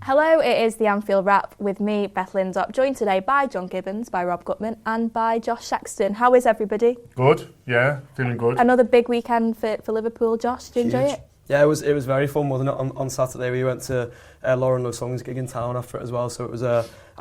Hello, it is the Anfield Wrap with me, Beth Lindop, joined today by John Gibbons, by Rob Gutmann and by Josh Sexton. How is everybody? Good, yeah, feeling good. Another big weekend for Liverpool, Josh. Did you enjoy it? Yeah, it was very fun, wasn't it? On Saturday we went to Lauren Lusong's gig in town after it as well, so it was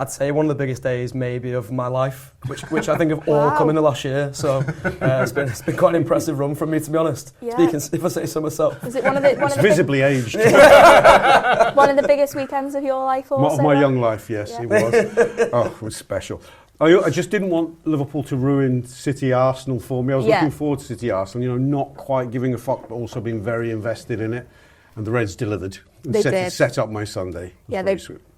I'd say one of the biggest days maybe of my life, which I think have all come in the last year. So it's been quite an impressive run from me, to be honest. Yeah. Speaking, if I say so myself. Is it one of the it's visibly aged. one of the biggest weekends of your life, also? Of my young life, yes, yeah. It was. Oh, it was special. I just didn't want Liverpool to ruin City Arsenal for me. I was looking forward to City Arsenal, not quite giving a fuck, but also being very invested in it. And the Reds delivered. They did. Set up my Sunday. Yeah,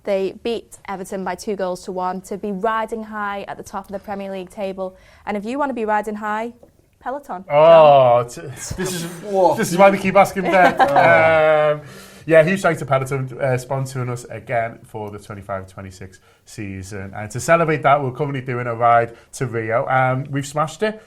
they beat Everton by 2-1 to be riding high at the top of the Premier League table. And if you want to be riding high, Peloton. Oh, this is why we keep asking Beth. Yeah, huge thanks to Peloton sponsoring us again for the 25-26 season. And to celebrate that, we're currently doing a ride to Rio. We've smashed it.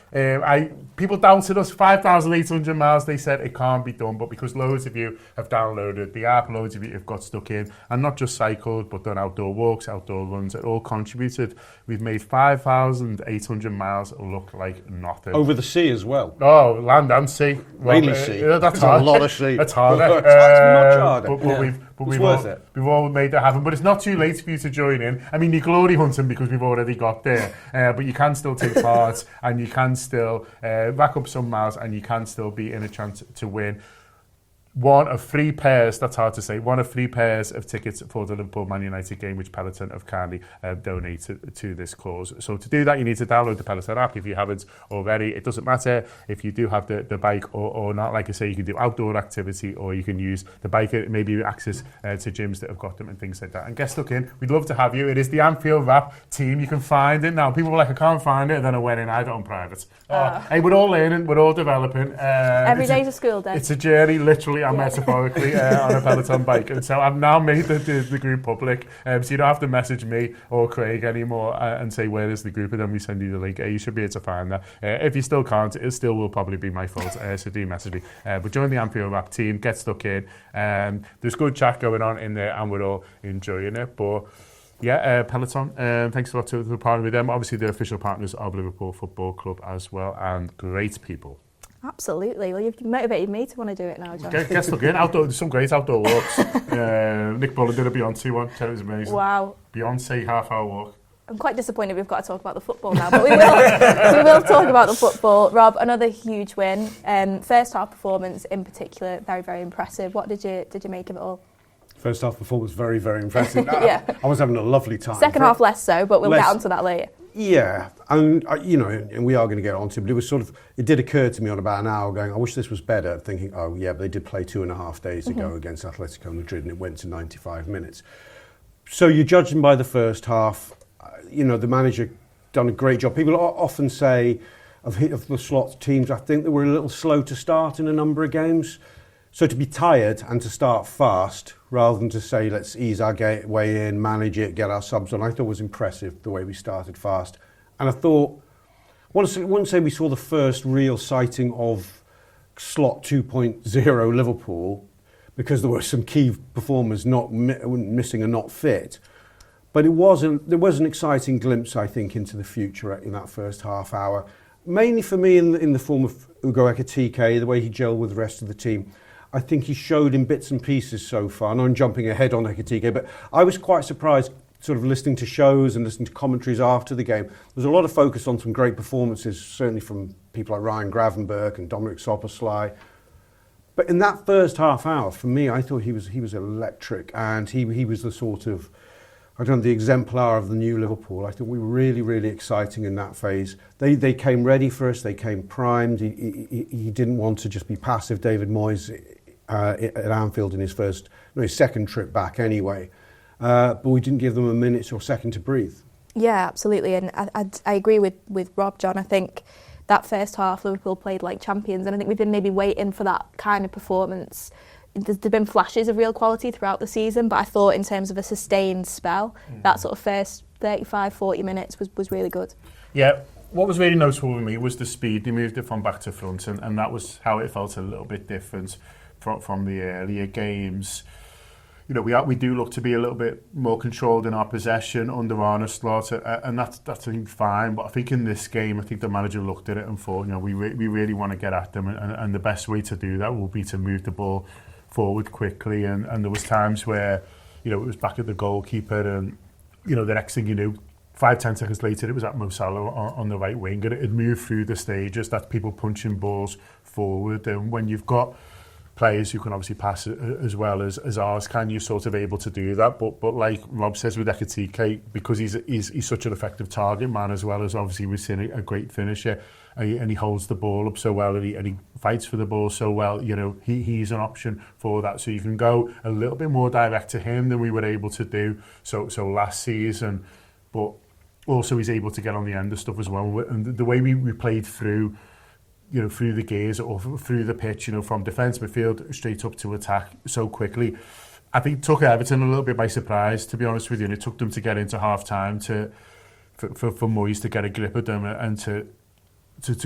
People doubted us, 5,800 miles. They said it can't be done, but because loads of you have downloaded the app, loads of you have got stuck in, and not just cycled, but done outdoor walks, outdoor runs, it all contributed. We've made 5,800 miles look like nothing. Over the sea as well. Oh, land and sea. Mainly sea. That's hard. A lot of sea. That's harder. We've all made that happen, but it's not too late for you to join in. I mean, you're glory hunting because we've already got there, but you can still take part and you can still rack up some miles and you can still be in a chance to win. One of 3 pairs, that's hard to say, one of 3 pairs of tickets for the Liverpool-Man United game, which Peloton have kindly donated to this cause. So to do that, you need to download the Peloton app if you haven't already. It doesn't matter if you do have the bike or not. Like I say, you can do outdoor activity or you can use the bike, maybe access to gyms that have got them and things like that. And get stuck in. We'd love to have you. It is the Anfield Wrap team. You can find it now. People were like, I can't find it. And then I went in, I got on private. Hey, we're all learning, we're all developing. Every day's a school day. It's a journey, literally and metaphorically, on a Peloton bike. And so I've now made the group public, so you don't have to message me or Craig anymore and say, where is the group? And then we send you the link. You should be able to find that. If you still can't, it still will probably be my fault, so do message me. But join the Anfield Wrap team, get stuck in. There's good chat going on in there and we're all enjoying it. But yeah, Peloton, thanks a lot to partner with them. Obviously, they're official partners of Liverpool Football Club as well, and great people. Absolutely. Well, you've motivated me to want to do it now, John. Get stuck in. There's some great outdoor walks. Nick Bullen did a Beyonce one. Said it was amazing. Wow. Beyonce half-hour walk. I'm quite disappointed we've got to talk about the football now, but we will talk about the football. Rob, another huge win. First half performance in particular, very, very impressive. What did you make of it all? First half performance, very, very impressive. Yeah. I was having a lovely time. Second half less so, but we'll get onto that later. Yeah, and and we are going to get onto it, but it was it did occur to me on about an hour going, I wish this was better, thinking, oh yeah, but they did play 2.5 days ago against Atletico Madrid and it went to 95 minutes. So you judge them by the first half. The manager done a great job. People often say of the slot teams, I think they were a little slow to start in a number of games. So to be tired and to start fast, rather than to say, let's ease our way in, manage it, get our subs on, I thought it was impressive the way we started fast. And I thought, I wouldn't say we saw the first real sighting of slot 2.0 Liverpool, because there were some key performers missing and not fit. But there was an exciting glimpse, I think, into the future in that first half hour. Mainly for me in the form of Ugo Ekitike, the way he gelled with the rest of the team. I think he showed in bits and pieces so far. I know I'm jumping ahead on Ekitike, but I was quite surprised sort of listening to shows and listening to commentaries after the game. There's a lot of focus on some great performances, certainly from people like Ryan Gravenberch and Dominic Szoboszlai. But in that first half hour, for me, I thought he was electric, and he was the sort of, the exemplar of the new Liverpool. I thought we were really, really exciting in that phase. They came ready for us. They came primed. He didn't want to just be passive, David Moyes, at Anfield in his second trip back anyway. But we didn't give them a minute or second to breathe. Yeah, absolutely. And I agree with Rob, John. I think that first half, Liverpool played like champions. And I think we've been maybe waiting for that kind of performance. There's been flashes of real quality throughout the season, but I thought in terms of a sustained spell, that sort of first 35, 40 minutes was really good. Yeah, what was really noticeable with me was the speed. They moved it from back to front, and that was how it felt a little bit different from the earlier games. we do look to be a little bit more controlled in our possession under Arne Slot, and that's I think fine. But I think in this game, I think the manager looked at it and thought, we really want to get at them, and the best way to do that will be to move the ball forward quickly. And there was times where, it was back at the goalkeeper, and the next thing you knew, 5-10 seconds later, it was at Mo Salah on the right wing, and it had moved through the stages. That's people punching balls forward, and when you've got players who can obviously pass as well as ours, can you sort of able to do that? But like Rob says with Ekitike, because he's such an effective target man, as well as obviously we've seen a great finisher, and he holds the ball up so well, and he fights for the ball so well, he's an option for that. So you can go a little bit more direct to him than we were able to do so last season, but also he's able to get on the end of stuff as well. And the way we played through through the gears or through the pitch, from defence, midfield, straight up to attack so quickly, I think took Everton a little bit by surprise, to be honest with you. And it took them to get into half-time for Moyes to get a grip of them and to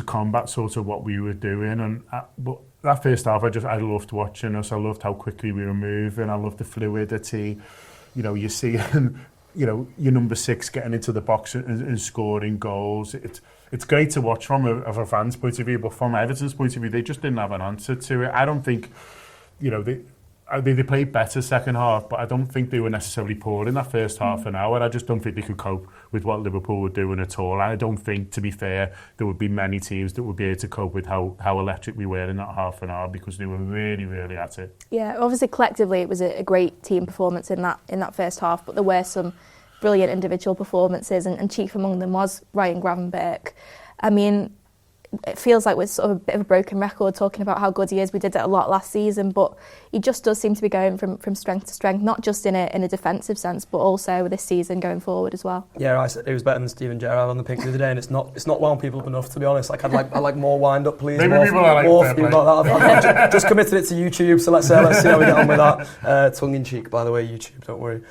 combat sort of what we were doing. And but that first half, I loved watching us. I loved how quickly we were moving. I loved the fluidity. You see, your number 6 getting into the box and scoring goals. It's great to watch from a fan's point of view, but from Everton's point of view, they just didn't have an answer to it. I don't think, they played better second half, but I don't think they were necessarily poor in that first half an hour. I just don't think they could cope with what Liverpool were doing at all. I don't think, to be fair, there would be many teams that would be able to cope with how electric we were in that half an hour, because they were really, really at it. Yeah, obviously collectively it was a great team performance in that first half, but there were some brilliant individual performances, and chief among them was Ryan Gravenberch. I mean, it feels like we're sort of a bit of a broken record talking about how good he is. We did it a lot last season, but he just does seem to be going from strength to strength, not just in a defensive sense, but also this season going forward as well. Yeah, I said he was better than Steven Gerrard on the pitch the other day, and it's not wound people up enough, to be honest. Like I like more wind up, please. Maybe people are more like that. I've just committed it to YouTube, so let's see how we get on with that. Tongue in cheek, by the way, YouTube. Don't worry.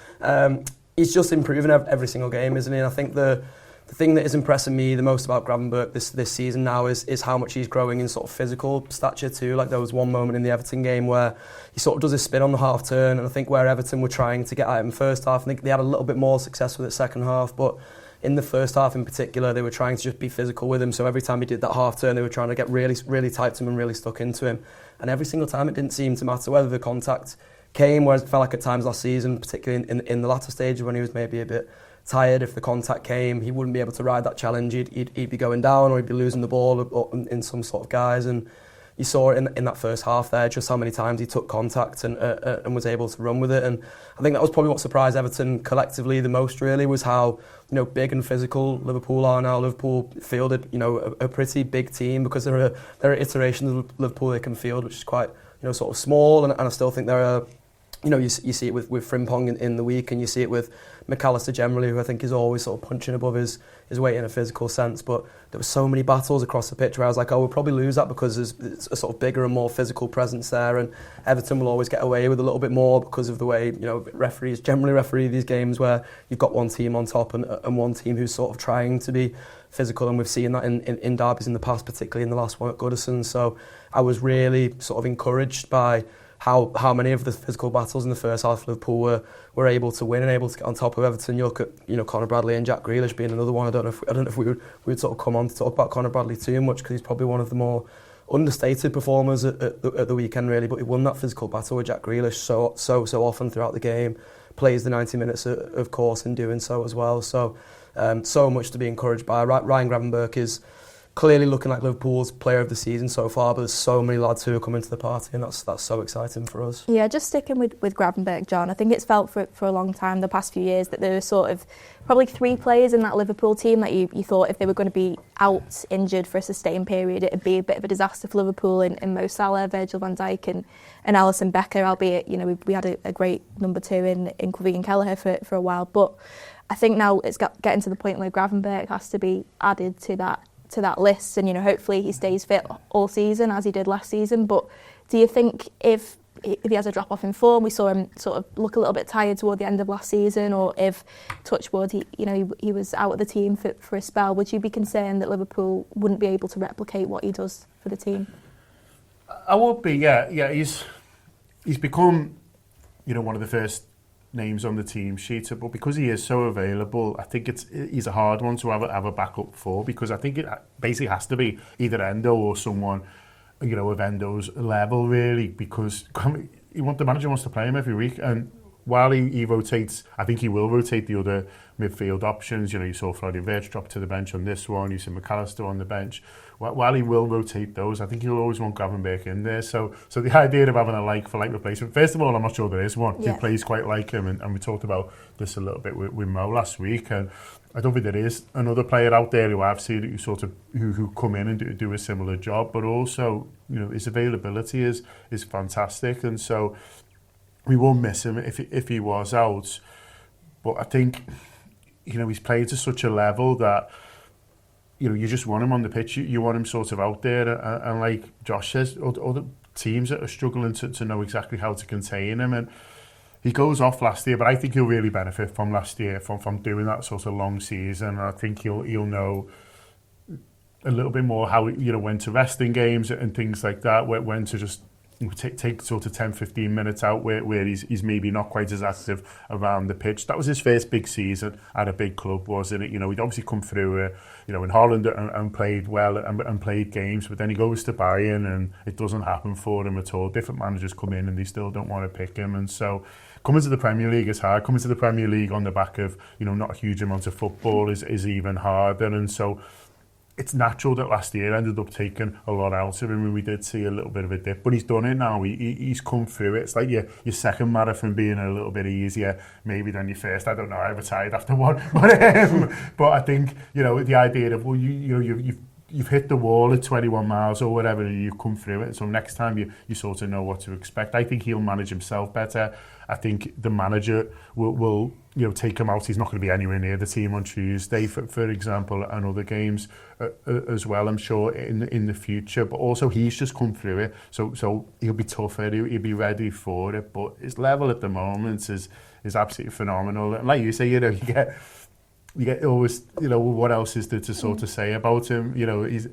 He's just improving every single game, isn't he? And I think the thing that is impressing me the most about Gravenberch this season now is how much he's growing in sort of physical stature too. Like there was one moment in the Everton game where he sort of does his spin on the half turn, and I think where Everton were trying to get at him first half, I think they had a little bit more success with it second half, but in the first half in particular, they were trying to just be physical with him. So every time he did that half turn, they were trying to get really, really tight to him and really stuck into him. And every single time, it didn't seem to matter whether the contact came, whereas it felt like at times last season, particularly in the latter stages when he was maybe a bit tired, if the contact came, he wouldn't be able to ride that challenge. He'd be going down, or he'd be losing the ball in some sort of guise. And you saw it in that first half there, just how many times he took contact and was able to run with it. And I think that was probably what surprised Everton collectively the most, really, was how big and physical Liverpool are now. Liverpool fielded a pretty big team, because there are iterations of Liverpool they can field, which is quite sort of small, and I still think there are. You see it with Frimpong in the week, and you see it with McAllister generally, who I think is always sort of punching above his weight in a physical sense. But there were so many battles across the pitch where I was like, we'll probably lose that because there's a sort of bigger and more physical presence there, and Everton will always get away with a little bit more because of the way referees generally referee these games, where you've got one team on top and one team who's sort of trying to be physical, and we've seen that in derbies in the past, particularly in the last one at Goodison. So I was really sort of encouraged by how many of the physical battles in the first half Liverpool were able to win and able to get on top of Everton. You look at Conor Bradley and Jack Grealish being another one. I don't know if we would sort of come on to talk about Conor Bradley too much, because he's probably one of the more understated performers at the weekend, really. But he won that physical battle with Jack Grealish so often throughout the game. Plays the 90 minutes of course in doing so as well. So so much to be encouraged by. Ryan Gravenberch is clearly looking like Liverpool's player of the season so far, but there's so many lads who are coming to the party, and that's so exciting for us. Yeah, just sticking with Gravenberch, John, I think it's felt for a long time, the past few years, that there were sort of probably 3 players in that Liverpool team that you thought if they were going to be out injured for a sustained period, it would be a bit of a disaster for Liverpool in Mo Salah, Virgil van Dijk and Alisson Becker, albeit we had a great number 2 in Quavi and Kelleher for a while. But I think now it's getting to the point where Gravenberch has to be added to that list, and hopefully he stays fit all season as he did last season. But do you think if he has a drop off in form, we saw him sort of look a little bit tired toward the end of last season, or if touch wood he was out of the team for a spell, would you be concerned that Liverpool wouldn't be able to replicate what he does for the team? I would be, yeah. He's become one of the first names on the team sheet, but because he is so available, I think he's a hard one to have a backup for, because I think it basically has to be either Endo or someone, of Endo's level, really, because the manager wants to play him every week, and while he rotates, I think he will rotate the other midfield options. You saw Florian Wirtz drop to the bench on this one. You see McAllister on the bench. While he will rotate those, I think he'll always want Gravenberch in there. So the idea of having a like-for-like replacement, first of all, I'm not sure there is one. Yeah. He plays quite like him, and we talked about this a little bit with Mo last week, and I don't think there is another player out there who I've seen who come in and do a similar job, but also, his availability is fantastic, and so we won't miss him if he was out. But I think, he's played to such a level that, you just want him on the pitch. You want him sort of out there. And like Josh says, other teams that are struggling to know exactly how to contain him. And he goes off last year, but I think he'll really benefit from last year, from doing that sort of long season. I think he'll know a little bit more how, when to rest in games and things like that, when to just take sort of 10-15 minutes out where he's maybe not quite as active around the pitch. That was his first big season at a big club, wasn't it? He'd obviously come through in Holland and played well and played games, but then he goes to Bayern and it doesn't happen for him at all. Different managers come in and they still don't want to pick him, and so coming to the Premier League is hard. Coming to the Premier League on the back of not a huge amount of football is even harder, and so it's natural that last year ended up taking a lot out of him, and we did see a little bit of a dip, but he's done it now. He's come through it. It's like your second marathon being a little bit easier maybe than your first. I don't know, I retired after one, but I think the idea of you've hit the wall at 21 miles or whatever, and you've come through it, so next time you sort of know what to expect. I think he'll manage himself better. I think the manager will take him out. He's not going to be anywhere near the team on Tuesday, for example, and other games as well, I'm sure, in the future. But also, he's just come through it, so he'll be tougher, he'll be ready for it. But his level at the moment is absolutely phenomenal. And like you say, you get always, what else is there to sort of say about him?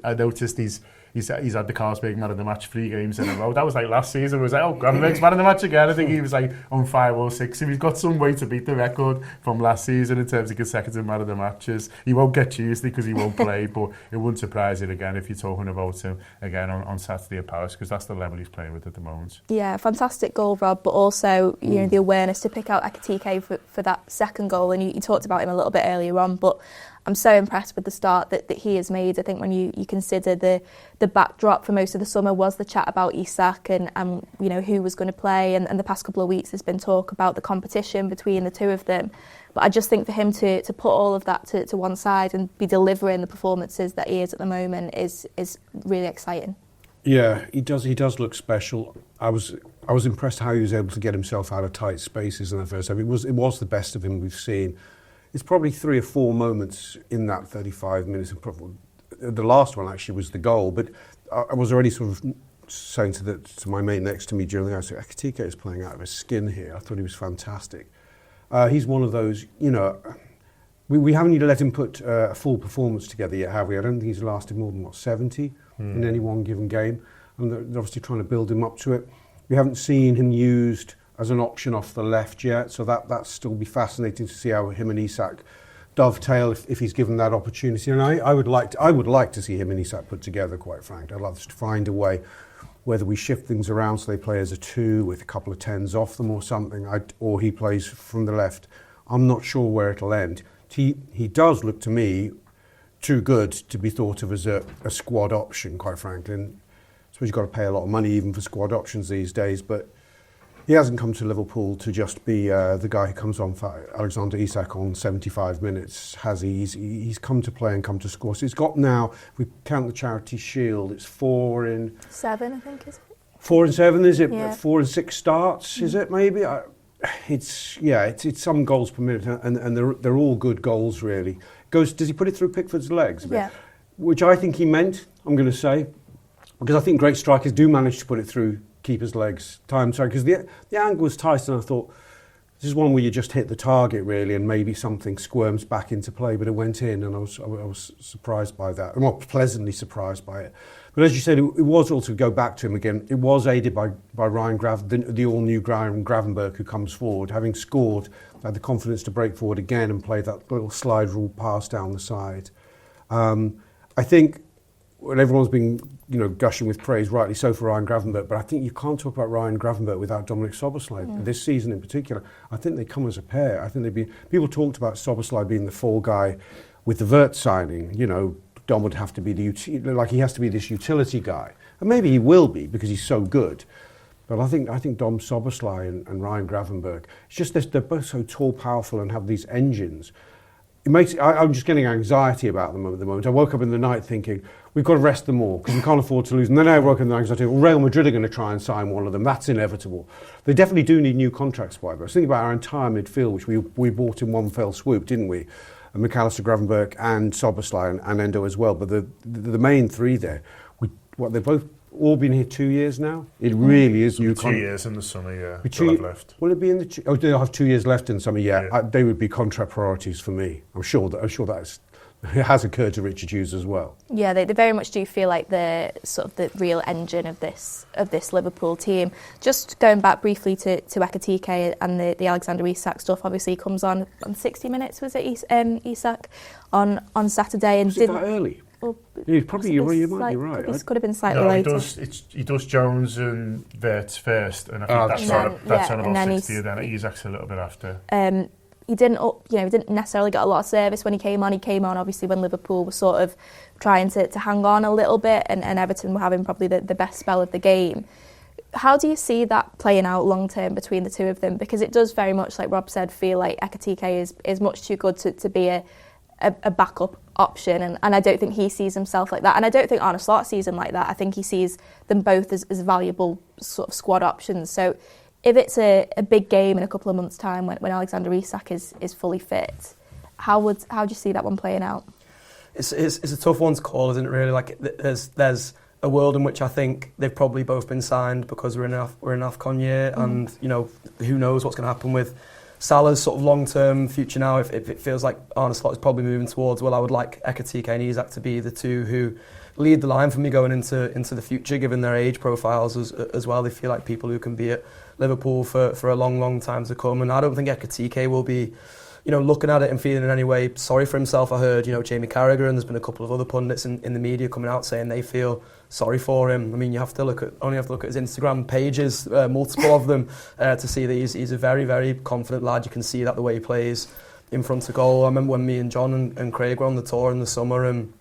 I noticed he's had the Carlsberg man of the match 3 games in a row. That was like last season. It was like, Gravenberch's man of the match again. I think he was like on 5 or 6. If he's got some way to beat the record from last season in terms of consecutive man of the matches. He won't get Tuesday because he won't play, but it wouldn't surprise you again if you're talking about him again on Saturday at Palace, because that's the level he's playing with at the moment. Yeah, fantastic goal, Rob, but also the awareness to pick out Ekitike for that second goal, and you talked about him a little bit earlier on, but I'm so impressed with the start that he has made. I think when you consider the backdrop for most of the summer was the chat about Isak and who was going to play, and the past couple of weeks there's been talk about the competition between the two of them. But I just think for him to put all of that to one side and be delivering the performances that he is at the moment is really exciting. Yeah, he does look special. I was impressed how he was able to get himself out of tight spaces in the first half. It was the best of him we've seen. It's probably 3 or 4 moments in that 35 minutes. The last one actually was the goal, but I was already sort of saying to my mate next to me during the game, Ekitike is playing out of his skin here. I thought he was fantastic. He's one of those, we haven't let him put a full performance together yet, have we? I don't think he's lasted more than 70 in any one given game, and they're obviously trying to build him up to it. We haven't seen him used as an option off the left yet, so that's still be fascinating to see how him and Isak dovetail if he's given that opportunity. And I would like to see him and Isak put together, quite frankly. I'd love to find a way, whether we shift things around so they play as a 2 with a couple of 10s off them or something, or he plays from the left. I'm not sure where it'll end. He does look to me too good to be thought of as a squad option, quite frankly. And I suppose you've got to pay a lot of money even for squad options these days, but he hasn't come to Liverpool to just be the guy who comes on for Alexander Isak on 75 minutes, has he? He's come to play and come to score. So he's got now, if we count the Charity Shield, it's 4 in... 7, I think, is it? 4 and 7, is it? Yeah. 4 and 6 starts, is it maybe? It's some goals per minute, and they're all good goals, really. Does he put it through Pickford's legs a bit? Yeah. Which I think he meant, I'm going to say, because I think great strikers do manage to put it through keeper's legs because the angle was tight, and I thought This is one where you just hit the target really, and maybe something squirms back into play, but it went in, and I was surprised by that. I'm not pleasantly surprised by it. But as you said, it was also, go back to him again, it was aided by Ryan the all-new Ryan Gravenberch, who comes forward, having scored, had the confidence to break forward again and play that little slide rule pass down the side. I think when everyone's been gushing with praise, rightly so, for Ryan Gravenberch, but I think you can't talk about Ryan Gravenberch without Dominic Szoboszlai. This season in particular, I think they come as a pair. I think people talked about Szoboszlai being the fall guy with the Wirtz signing. Dom would have to be he has to be this utility guy, and maybe he will be because he's so good. But I think Dom Szoboszlai and Ryan Gravenberch, it's just they're both so tall, powerful, and have these engines. It makes I'm just getting anxiety about them at the moment. I woke up in the night thinking we've got to rest them all because we can't afford to lose. And then I woke up in the night and I thought, Real Madrid are going to try and sign one of them. That's inevitable. They definitely do need new contracts. By the way, I was thinking about our entire midfield, which we bought in one fell swoop, didn't we? McAllister, Gravenberch, and Szoboszlai, and Endo as well. But the main three there, they've both all been here 2 years now. It really is new. 2 years in the summer, yeah. They'll have left. Will it be in the? They'll have 2 years left in the summer. Yeah, they would be contract priorities for me. I'm sure that it has occurred to Richard Hughes as well. Yeah, they very much do feel like the sort of the real engine of this Liverpool team. Just going back briefly to Ekitike and the Alexander Isak stuff. Obviously, he comes on 60 minutes. Was it Isak on Saturday? And was it that early? Well, you're right. This could have been slightly later. He does Jones and Wirtz first, and I think that's on about 60. Then Isak's a little bit after. He didn't necessarily get a lot of service when he came on. He came on obviously when Liverpool was sort of trying to hang on a little bit, and Everton were having probably the best spell of the game. How do you see that playing out long term between the two of them? Because it does very much, like Rob said, feel like Ekitike is much too good to be a backup option, and I don't think he sees himself like that, and I don't think Arne Slot sees him like that. I think he sees them both as valuable sort of squad options. So if it's a big game in a couple of months' time when Alexander Isak is fully fit, how do you see that one playing out? It's a tough one to call, isn't it? Really, like there's a world in which I think they've probably both been signed because we're in AFCON year, and who knows what's going to happen with Salah's sort of long-term future now. If it feels like Arne Slot is probably moving towards, well, I would like Ekitike and Isak to be the two who lead the line for me going into the future, given their age profiles as well. They feel like people who can be at Liverpool for a long time to come, and I don't think Ekitike will be looking at it and feeling in any way sorry for himself. I heard Jamie Carragher, and there's been a couple of other pundits in the media coming out saying they feel sorry for him. I mean, you have to look at his Instagram pages, multiple of them, to see that he's a very, very confident lad. You can see that the way he plays in front of goal. I remember when me and John and Craig were on the tour in the summer, and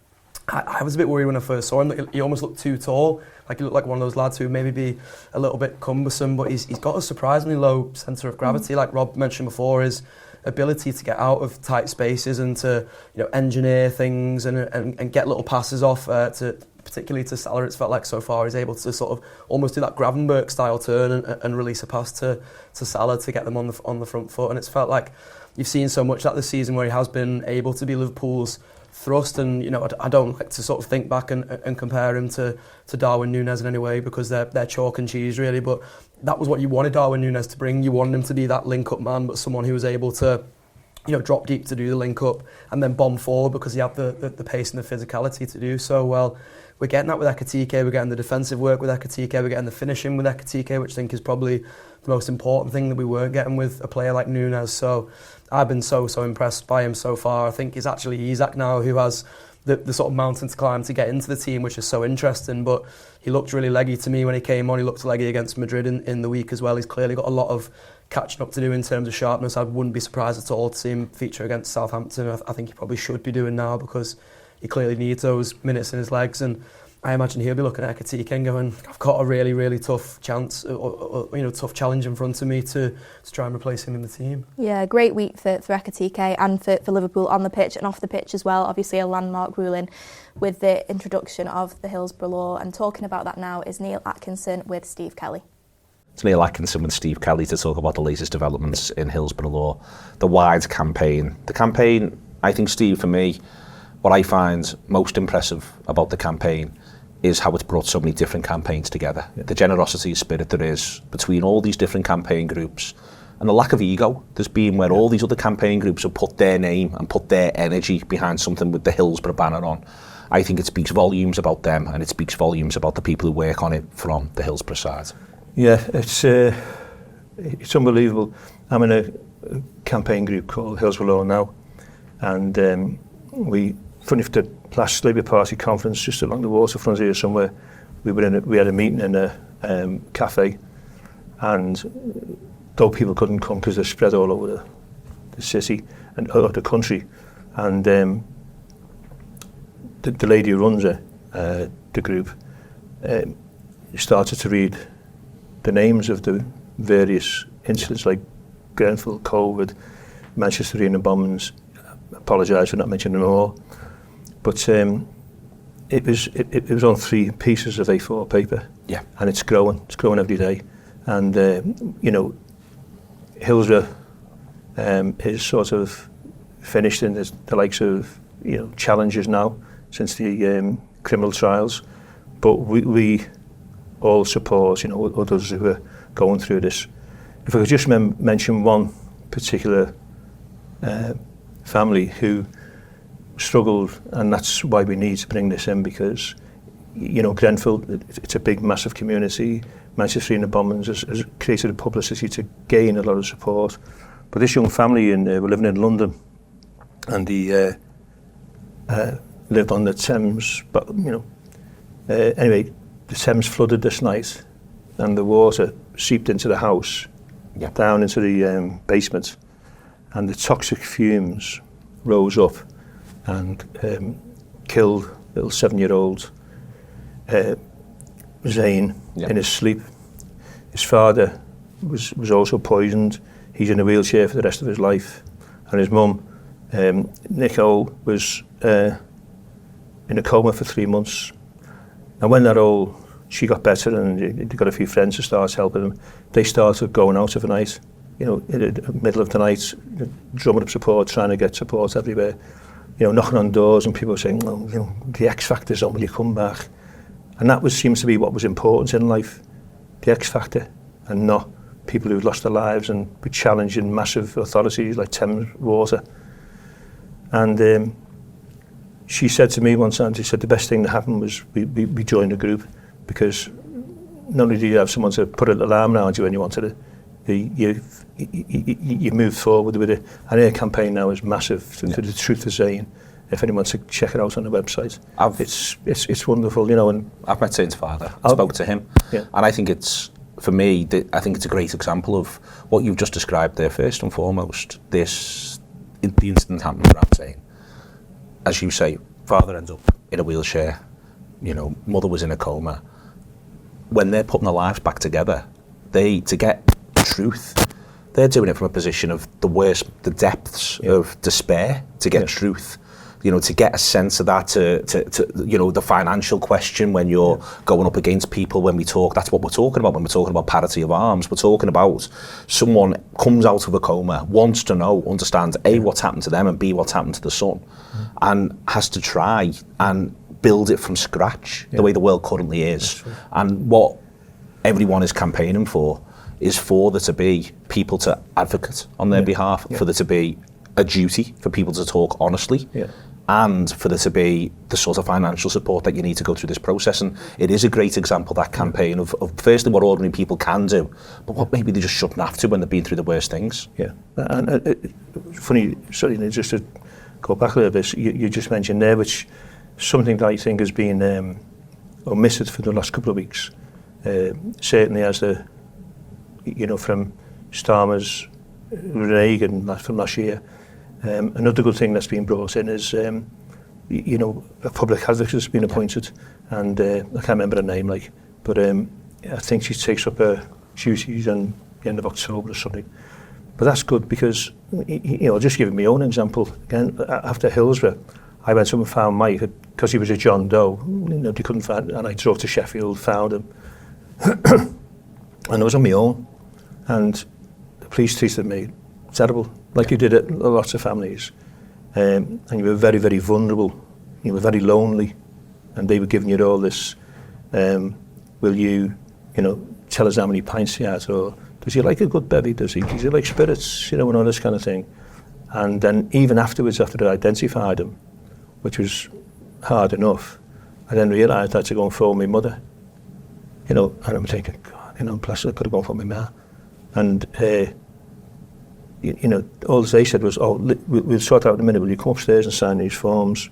I was a bit worried when I first saw him. He almost looked too tall. Like he looked like one of those lads who maybe be a little bit cumbersome, but he's got a surprisingly low centre of gravity. Like Rob mentioned before, his ability to get out of tight spaces and to engineer things and get little passes off particularly to Salah. It's felt like so far he's able to sort of almost do that Gravenberch style turn and release a pass to Salah to get them on the front foot. And it's felt like you've seen so much that this season where he has been able to be Liverpool's thrust, and I don't like to sort of think back and compare him to Darwin Núñez in any way, because they're chalk and cheese really, but that was what you wanted Darwin Núñez to bring. You wanted him to be that link-up man, but someone who was able to drop deep to do the link-up and then bomb forward because he had the pace and the physicality to do so. Well, we're getting that with Ekitike, we're getting the defensive work with Ekitike, we're getting the finishing with Ekitike, which I think is probably the most important thing that we weren't getting with a player like Núñez. So I've been so impressed by him so far. I think it's actually Isak now who has the sort of mountain to climb to get into the team, which is so interesting. But he looked really leggy to me when he came on. He looked leggy against Madrid in the week as well. He's clearly got a lot of catching up to do in terms of sharpness. I wouldn't be surprised at all to see him feature against Southampton. I think he probably should be doing now, because he clearly needs those minutes in his legs, and I imagine he'll be looking at Ekitike and going, I've got a really, really tough chance, tough challenge in front of me to try and replace him in the team. Yeah, great week for Ekitike and for Liverpool on the pitch and off the pitch as well. Obviously a landmark ruling with the introduction of the Hillsborough Law, and talking about that now is Neil Atkinson with Steve Kelly. It's Neil Atkinson with Steve Kelly to talk about the latest developments in Hillsborough Law, the wide campaign. The campaign, I think, Steve, for me, what I find most impressive about the campaign is how it's brought so many different campaigns together. The generosity spirit there is between all these different campaign groups and the lack of ego there's been where all these other campaign groups have put their name and put their energy behind something with the Hillsborough banner on. I think it speaks volumes about them, and it speaks volumes about the people who work on it from the Hillsborough side. Yeah, it's unbelievable. I'm in a campaign group called Hillsborough Law now, and we, funny for the last Labour Party conference just along the waterfront here somewhere, we had a meeting in a cafe, and though people couldn't come because they're spread all over the city and the country, and the lady who runs the group started to read the names of the various incidents like Grenfell, COVID, Manchester Arena bombings. I apologise for not mentioning them all, but it was on 3 pieces of A4 paper. Yeah, and it's growing every day, and Hillsborough is sort of finished in the likes of challenges now since the criminal trials, but we all support others who are going through this. If I could just mention one particular family who struggled, and that's why we need to bring this in, because Grenfell, it's a big massive community. Manchester Arena bombings has created a publicity to gain a lot of support, but this young family were living in London, and he lived on the Thames, but anyway, the Thames flooded this night, and the water seeped into the house, down into the basement, and the toxic fumes rose up and killed little 7-year-old Zane in his sleep. His father was also poisoned. He's in a wheelchair for the rest of his life, and his mum, Nicole, was in a coma for 3 months. And when she got better and they got a few friends to start helping them, they started going out of the night, in the middle of the night, drumming up support, trying to get support everywhere, knocking on doors, and people were saying, the X Factor's on, will you come back? And that seems to be what was important in life, the X Factor, and not people who've lost their lives and were challenging massive authorities like Thames Water. And she said to me one time, she said the best thing that happened was we joined a group, because not only do you have someone to put an alarm around you when you wanted it, you move forward with it. And our campaign now is massive for the truth of Zane. If anyone wants to check it out on the website, it's wonderful, And I've met Zane's father. I spoke to him, and I think for me, I think it's a great example of what you've just described there. First and foremost, the incident happened with Zane. As you say, father ends up in a wheelchair, mother was in a coma. When they're putting their lives back together, to get truth, they're doing it from a position of the depths of despair, to get truth. To get a sense of that, to the financial question when you're going up against people, when we talk, that's what we're talking about when we're talking about parity of arms. We're talking about someone comes out of a coma, wants to know, understands A, what's happened to them, and B, what's happened to the son, and has to try and build it from scratch the way the world currently is. And what everyone is campaigning for is for there to be people to advocate on their behalf, for there to be a duty for people to talk honestly, and for there to be the sort of financial support that you need to go through this process. And it is a great example, that campaign, of firstly what ordinary people can do, but what maybe they just shouldn't have to when they've been through the worst things. Yeah, and funny, sorry, just to go back a little bit, you just mentioned there, which something that I think has been omitted for the last couple of weeks, certainly as from Starmer's Reagan from last year. Another good thing that's been brought in is, a public advocate has been appointed, and I can't remember her name, but I think she takes up her duties in the end of October or something. But that's good because, just giving my own example, again, after Hillsborough, I went up and found Mike, because he was a John Doe, they couldn't find, and I drove to Sheffield, found him, and I was on my own, and the police treated me terrible, like you did at lots of families, and you were very, very vulnerable, you were very lonely, and they were giving you all this, will you, tell us how many pints you had, or does he like a good bevy, does he like spirits, you know, and all this kind of thing. And then even afterwards, after I identified him, which was hard enough, I then realised I had to go and phone my mother, you know, and I'm thinking, God, you know, plus I could have gone for my ma. And, you know, all they said was, oh, we'll sort out in a minute, will you come upstairs and sign these forms?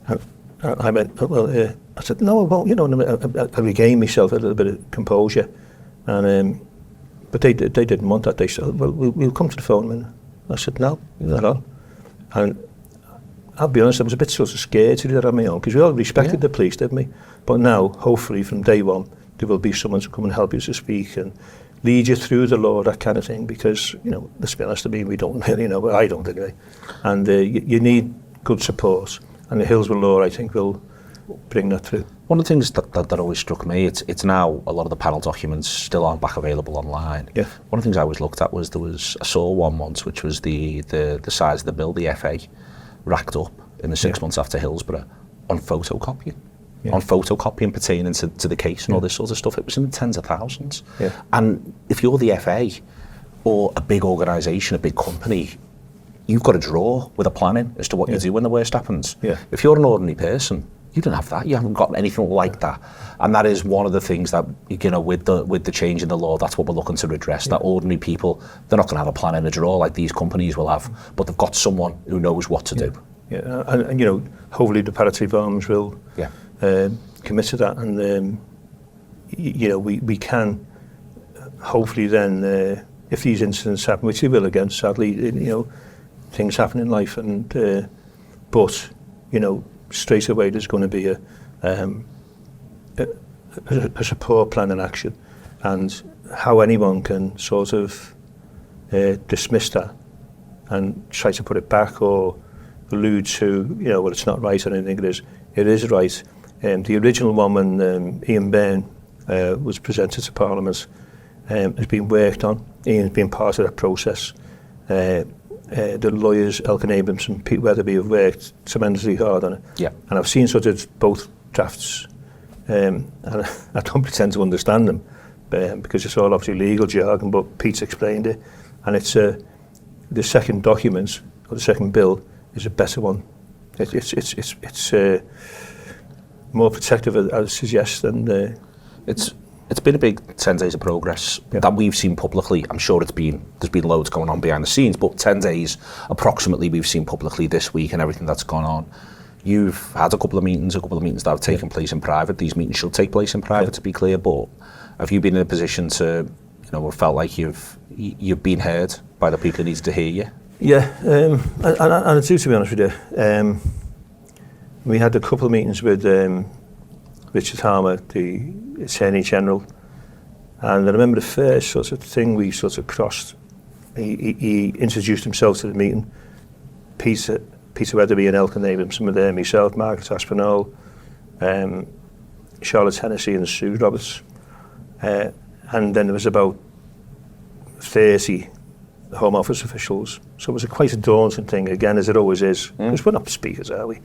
And I went, well, I said, no, I won't, you know, I regained myself a little bit of composure. And, but they didn't want that. They said, well, we'll come to the phone in a minute. I said, no, not on. And I'll be honest, I was a bit sort of scared to do that on my own, because we all respected the police, didn't we? But now, hopefully, from day one, there will be someone to come and help you to speak and lead you through the law, that kind of thing, because, you know, let's be honest, I mean, we don't really know, but I don't anyway. And you need good support, and the Hillsborough Law, I think, will bring that through. One of the things that always struck me, it's now a lot of the panel documents still aren't back available online. Yeah. One of the things I always looked at was I saw one once, which was the size of the bill the FA racked up in the 6 months after Hillsborough on photocopying. Yeah. On photocopying pertaining to the case and all this sort of stuff. It was in the tens of thousands. Yeah. And if you're the FA or a big organisation, a big company, you've got to draw with a planning as to what you do when the worst happens. Yeah. If you're an ordinary person, you don't have that. You haven't got anything like that. And that is one of the things that, you know, with the change in the law, that's what we're looking to redress, that ordinary people, they're not going to have a plan in a drawer like these companies will have, but they've got someone who knows what to do. Yeah, and you know, hopefully the palliative arms will commit to that, and you know, we can hopefully then, if these incidents happen, which they will again, sadly, you know, things happen in life, and but you know, straight away there's going to be a support plan in action, and how anyone can sort of dismiss that and try to put it back or allude to, you know, well, it's not right, and I think it is right. The original one, when Ian Byrne was presented to Parliament, has been worked on. Ian's been part of that process. The lawyers, Elkin Abrams and Pete Weatherby, have worked tremendously hard on it. Yeah. And I've seen sort of both drafts, and I don't pretend to understand them, because it's all obviously legal jargon, but Pete's explained it. And it's the second document, or the second bill, is a better one. It's more protective, I would suggest, than it's been a big 10 days of progress that we've seen publicly. I'm sure there's been loads going on behind the scenes, but 10 days approximately we've seen publicly this week and everything that's gone on. You've had a couple of meetings that have taken place in private. These meetings should take place in private, to be clear, but have you been in a position to, you know, felt like you've been heard by the people who needed to hear you? Yeah, and I do, to be honest with you. We had a couple of meetings with Richard Harmer, the Attorney General, and I remember the first sort of thing we sort of crossed. He introduced himself to the meeting. Peter Weatherby and Elkin Abrams were there, myself, Margaret Aspinall, Charlotte Hennessy and Sue Roberts. And then there was about 30 Home Office officials. So it was quite a daunting thing, again, as it always is, because we're not speakers, are we?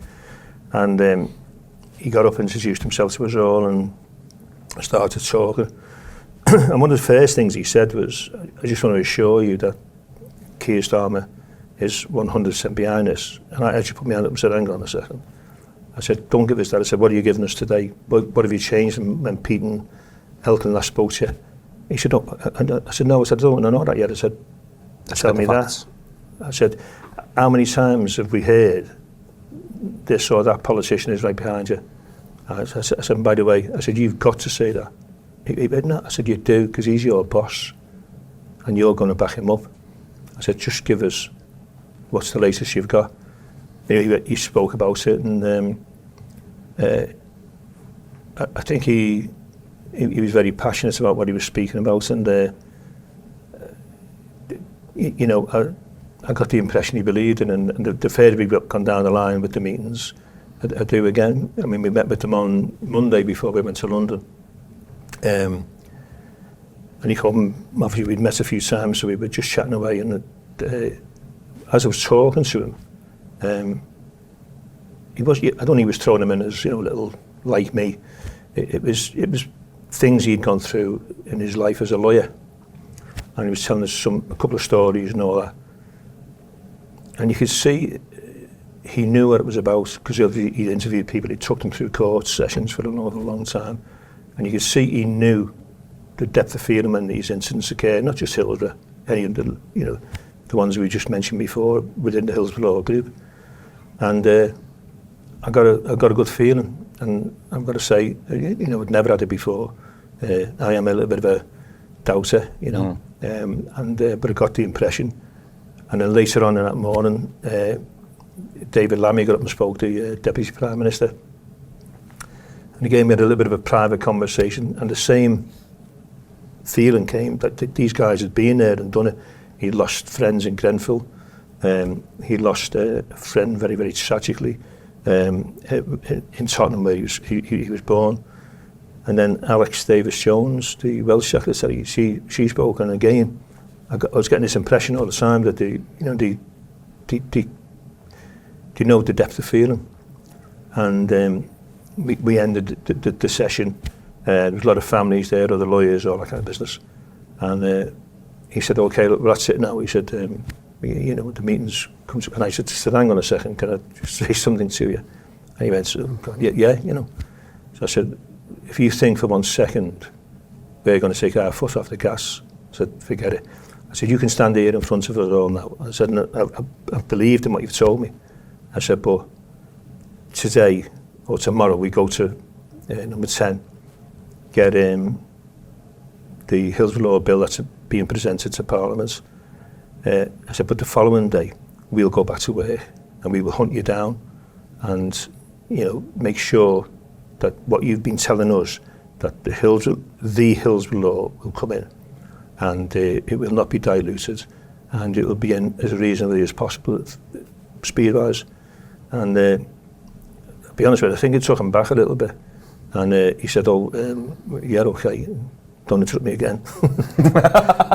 And he got up and introduced himself to us all and started talking. And one of the first things he said was, I just want to assure you that Keir Starmer is 100% behind this. And I actually put my hand up and said, hang on a second. I said, don't give us that. I said, what are you giving us today? What have you changed when Pete and Elkin last spoke to you? He said, oh. I said, no. I said, I don't know that yet. I said, tell me that. I said, how many times have we heard this or that politician is right behind you? I said, by the way, I said, you've got to say that. He said, no. I said, you do, because he's your boss and you're going to back him up. I said, just give us what's the latest you've got. He spoke about it, and I think he was very passionate about what he was speaking about, and you know, I got the impression he believed in, and the further we've gone down the line with the meetings, I do again. I mean, we met with them on Monday before we went to London. And he called, obviously we'd met a few times, so we were just chatting away, and as I was talking to him, I don't think he was throwing him in as, you know, little like me. It was things he'd gone through in his life as a lawyer, and he was telling us a couple of stories and all that. And you could see he knew what it was about, because he'd interviewed people, he took them through court sessions for an awful long time, and you could see he knew the depth of feeling when these incidents occurred, not just Hillsborough, any of the, the ones we just mentioned before within the Hillsborough Law group. And I got a good feeling, and I've got to say, I'd never had it before. I am a little bit of a doubter, but I got the impression. And then later on in that morning, David Lammy got up and spoke to the Deputy Prime Minister. And again, we had a little bit of a private conversation, and the same feeling came that these guys had been there and done it. He lost friends in Grenfell. He lost a friend very, very tragically in Tottenham, where he was born. And then Alex Davis-Jones, the Welsh secretary, she spoke, and again, I was getting this impression all the time that they know the depth of feeling. And we ended the session. There was a lot of families there, other lawyers, all that kind of business. And he said, "Okay, look, that's it now." He said, the meeting's come to, and I said, "Hang on a second, can I just say something to you?" And he went, yeah. So I said, "If you think for 1 second we're going to take our foot off the gas," I said, "forget it." I said, "You can stand here in front of us all now." I said, "I've believed in what you've told me." I said, "But today or tomorrow we go to number 10, get the Hillsborough Law bill that's being presented to Parliament." I said, "But the following day we'll go back to work and we will hunt you down and make sure that what you've been telling us, that the Hillsborough Law will come in, and it will not be diluted, and it will be in as reasonably as possible, speed-wise." And I'll be honest with you, I think it took him back a little bit. And he said, "Yeah, okay, don't interrupt me again."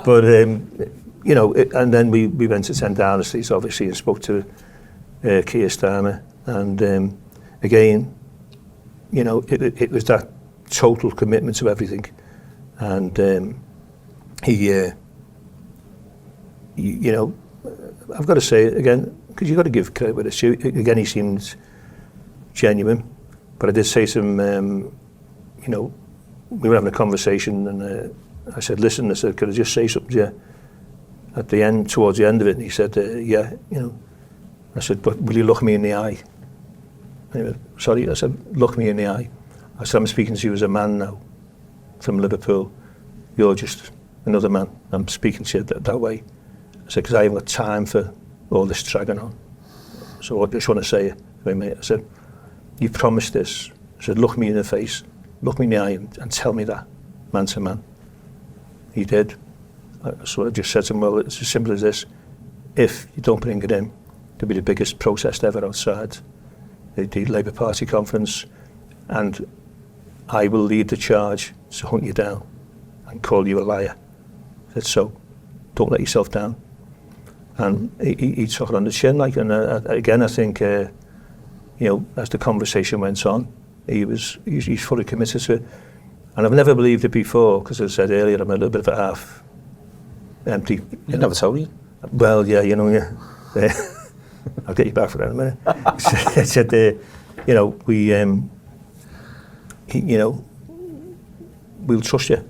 But, and then we went to 10 Downing Street, obviously, and spoke to Keir Starmer. And again, it was that total commitment to everything. And I've got to say it again, because you've got to give credit where it's due. Again, he seemed genuine. But I did say to him, we were having a conversation, and I said, "Listen," I said, "could I just say something to you?" At the end, towards the end of it, and he said, "Yeah, I said, "But will you look me in the eye?" And he went, "Sorry," I said, "Look me in the eye." I said, "I'm speaking to you as a man now, from Liverpool. You're just another man. I'm speaking to you that way." I said, "Because I haven't got time for all this dragging on. So I just want to say, mate," I said, "You promised this." I said, "Look me in the face, look me in the eye and tell me that, man to man." He did. So I just said to him, "Well, it's as simple as this. If you don't bring it in, there'll be the biggest protest ever outside the Labour Party conference, and I will lead the charge to hunt you down and call you a liar." I said, "So don't let yourself down." And he took it on the chin, and again, I think, as the conversation went on, he's fully committed to it. And I've never believed it before, because as I said earlier, I'm a little bit of a half empty. You never told me. Well, yeah, I'll get you back for that in a minute. I said, we'll trust you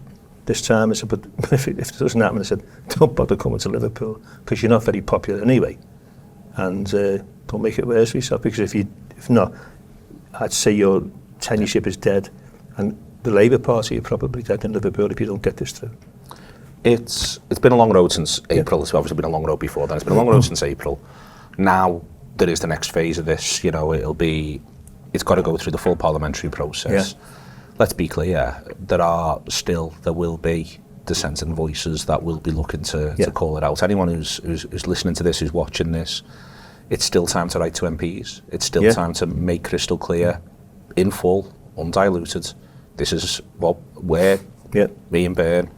this time. I said, but if it doesn't happen, I said, don't bother coming to Liverpool, because you're not very popular anyway. And don't make it worse for yourself, because if not, I'd say your tenureship is dead, and the Labour Party are probably dead in Liverpool if you don't get this through. It's been a long road since April. It's obviously been a long road before that. It's been a long road since April. Now there is the next phase of this. It's got to go through the full parliamentary process. Yeah. Let's be clear, there will be dissenting voices that will be looking to call it out. Anyone who's listening to this, who's watching this, it's still time to write to MPs. It's still time to make crystal clear, in full, undiluted, this is where me and Byrne,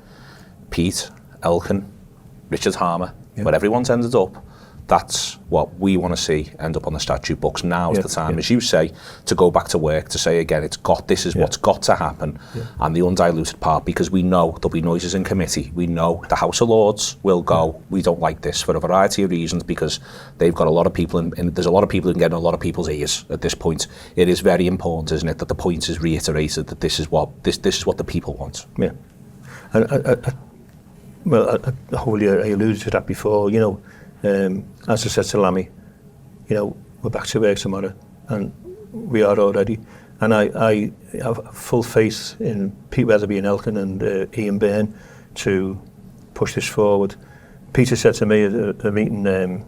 Pete, Elkin, Richard Harmer, where everyone's ended up, That's what we want to see end up on the statute books. Now's the time, yeah. as you say, to go back to work, to say again, this is what's got to happen. Yeah. And the undiluted part, because we know there'll be noises in committee. We know the House of Lords will go, we don't like this for a variety of reasons, because they've got a lot of people, and there's a lot of people who can get in a lot of people's ears at this point. It is very important, isn't it, that the point is reiterated that this is what the people want. Yeah. And hopefully I alluded to that before, you know, as I said to Lammy, you know, we're back to work tomorrow, and we are already. And I have full faith in Pete Weatherby and Elkin and Ian Byrne to push this forward. Peter said to me at a meeting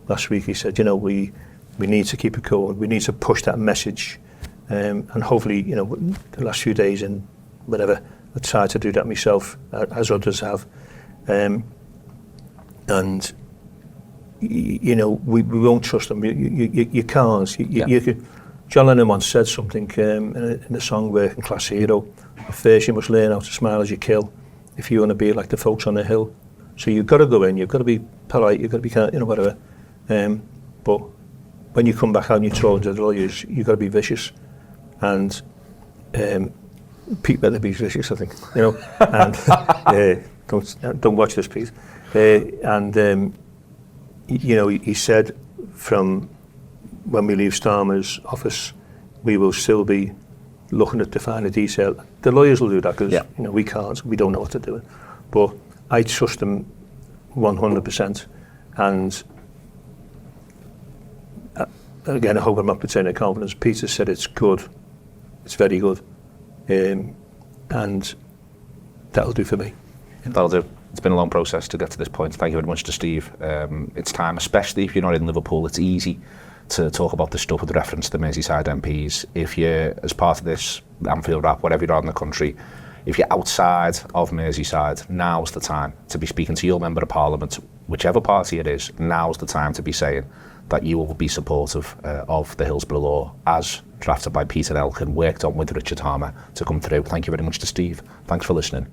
last week, he said, you know, we need to keep it going. We need to push that message. And hopefully, you know, the last few days and whatever, I tried to do that myself, as others have. And you know, we won't trust them. You can't. You can. John Lennon once said something in the song "Working Class Hero." First, you must learn how to smile as you kill, if you want to be like the folks on the hill. So you've got to go in. You've got to be polite. You've got to be, you know, whatever. But when you come back out and you throw into the lawyers, you've got to be vicious. And Pete better be vicious, I think. You know. And don't watch this, please. You know, he said from when we leave Starmer's office, we will still be looking at the finer detail. The lawyers will do that because, you know, we can't, we don't know what to do. But I trust them 100%. And again, I hope I'm not betraying their confidence. Peter said it's good. It's very good. And that'll do for me. That'll do. It's been a long process to get to this point. Thank you very much to Steve. It's time, especially if you're not in Liverpool, it's easy to talk about this stuff with reference to the Merseyside MPs. If you're, as part of this Anfield Wrap, whatever you're on in the country, if you're outside of Merseyside, now's the time to be speaking to your Member of Parliament, whichever party it is, now's the time to be saying that you will be supportive of the Hillsborough Law as drafted by Peter Elkin, worked on with Richard Harmer to come through. Thank you very much to Steve. Thanks for listening.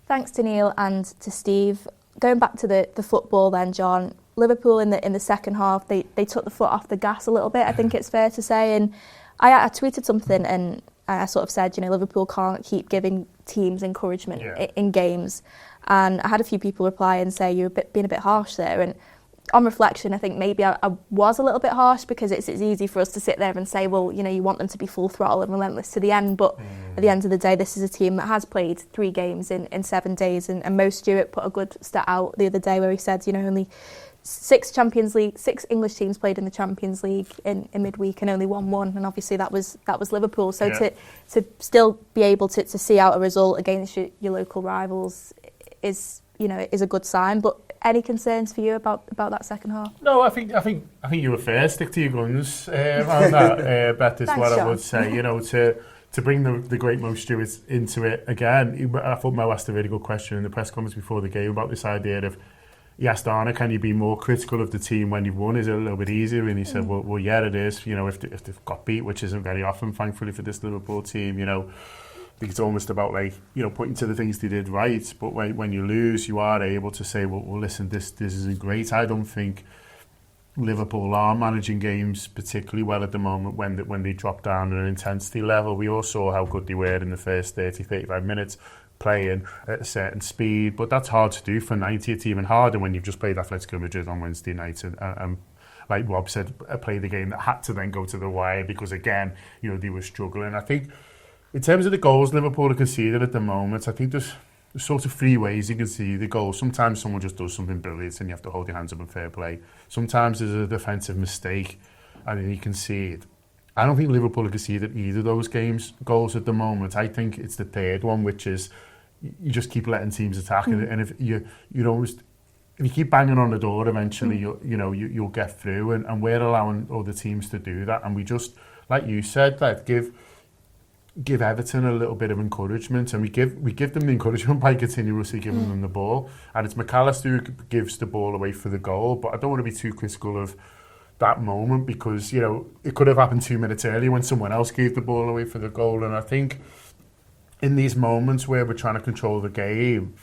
Thanks to Neil and to Steve. Going back to the football then, John, Liverpool in the second half, they took the foot off the gas a little bit, I think it's fair to say. And I tweeted something and I sort of said, you know, Liverpool can't keep giving teams encouragement in games. And I had a few people reply and say, you're being a bit harsh there. And on reflection, I think maybe I was a little bit harsh because it's easy for us to sit there and say, well, you know, you want them to be full throttle and relentless to the end. But at the end of the day, this is a team that has played 3 games in 7 days. And Mo Stewart put a good stat out the other day where he said, you know, only 6 English teams played in the Champions League in midweek and only 1 won. And obviously that was Liverpool. So to still be able to see out a result against your local rivals is, you know, is a good sign. But any concerns for you about that second half? No, I think you were fair. Stick to your guns on that. Beth is what I would say. You know, to bring the great Mo Stewart into it again. I thought Mo asked a really good question in the press conference before the game about this idea of, he asked Arne, can you be more critical of the team when you've won? Is it a little bit easier? And he said, well, yeah, it is. You know, if they've got beat, which isn't very often, thankfully for this Liverpool team, you know, I think it's almost about, like, you know, pointing to the things they did right. But when you lose, you are able to say, well listen, this isn't great. I don't think Liverpool are managing games particularly well at the moment when they drop down at an intensity level. We all saw how good they were in the first 35 minutes playing at a certain speed, but that's hard to do for 90. It's even harder when you've just played Atletico Madrid on Wednesday night and like Rob said, played the game that had to then go to the wire because, again, you know, they were struggling. I think in terms of the goals Liverpool are conceded at the moment, I think there's sort of 3 ways you can see the goal. Sometimes someone just does something brilliant and you have to hold your hands up in fair play. Sometimes there's a defensive mistake and then you concede. I don't think Liverpool have conceded either of those goals at the moment. I think it's the third one, which is you just keep letting teams attack, and if you keep banging on the door, eventually you'll get through, and we're allowing other teams to do that, and we just, like you said, like give Everton a little bit of encouragement, and we give them the encouragement by continuously giving them the ball, and it's McAllister who gives the ball away for the goal, but I don't want to be too critical of that moment because, you know, it could have happened 2 minutes earlier when someone else gave the ball away for the goal, and I think in these moments where we're trying to control the game,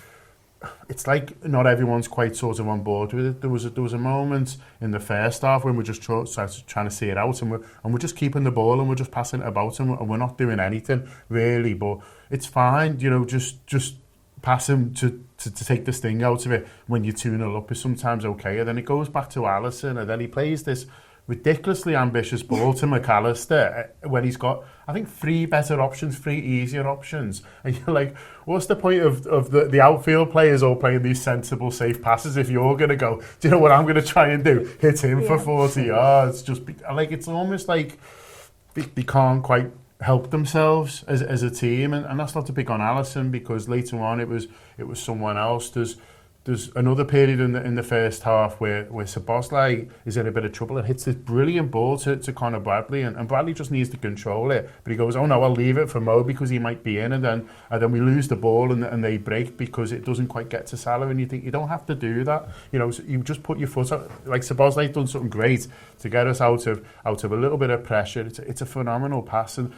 it's like not everyone's quite sort of on board with it. There was a moment in the first half when we're just trying to see it out, and we're just keeping the ball and we're just passing it about, and we're not doing anything really. But it's fine, you know, just pass him to take the sting out of it when you're 2-0 up is sometimes okay. And then it goes back to Alisson, and then he plays this ridiculously ambitious ball to McAllister when he's got, I think, 3 better options, 3 easier options. And you're like, what's the point of the outfield players all playing these sensible, safe passes if you're going to go, do you know what I'm going to try and do? Hit him for 40 yards. Just like, it's almost like they can't quite help themselves as a team. And that's not to pick on Alisson, because later on it was someone else. There's another period in the first half where Szoboszlai is in a bit of trouble and hits this brilliant ball to Conor Bradley, and Bradley just needs to control it. But he goes, oh no, I'll leave it for Mo because he might be in, and then we lose the ball and they break because it doesn't quite get to Salah, and you think you don't have to do that. You know, so you just put your foot out. Like Szoboszlai's done something great to get us out of a little bit of pressure. It's a phenomenal pass, and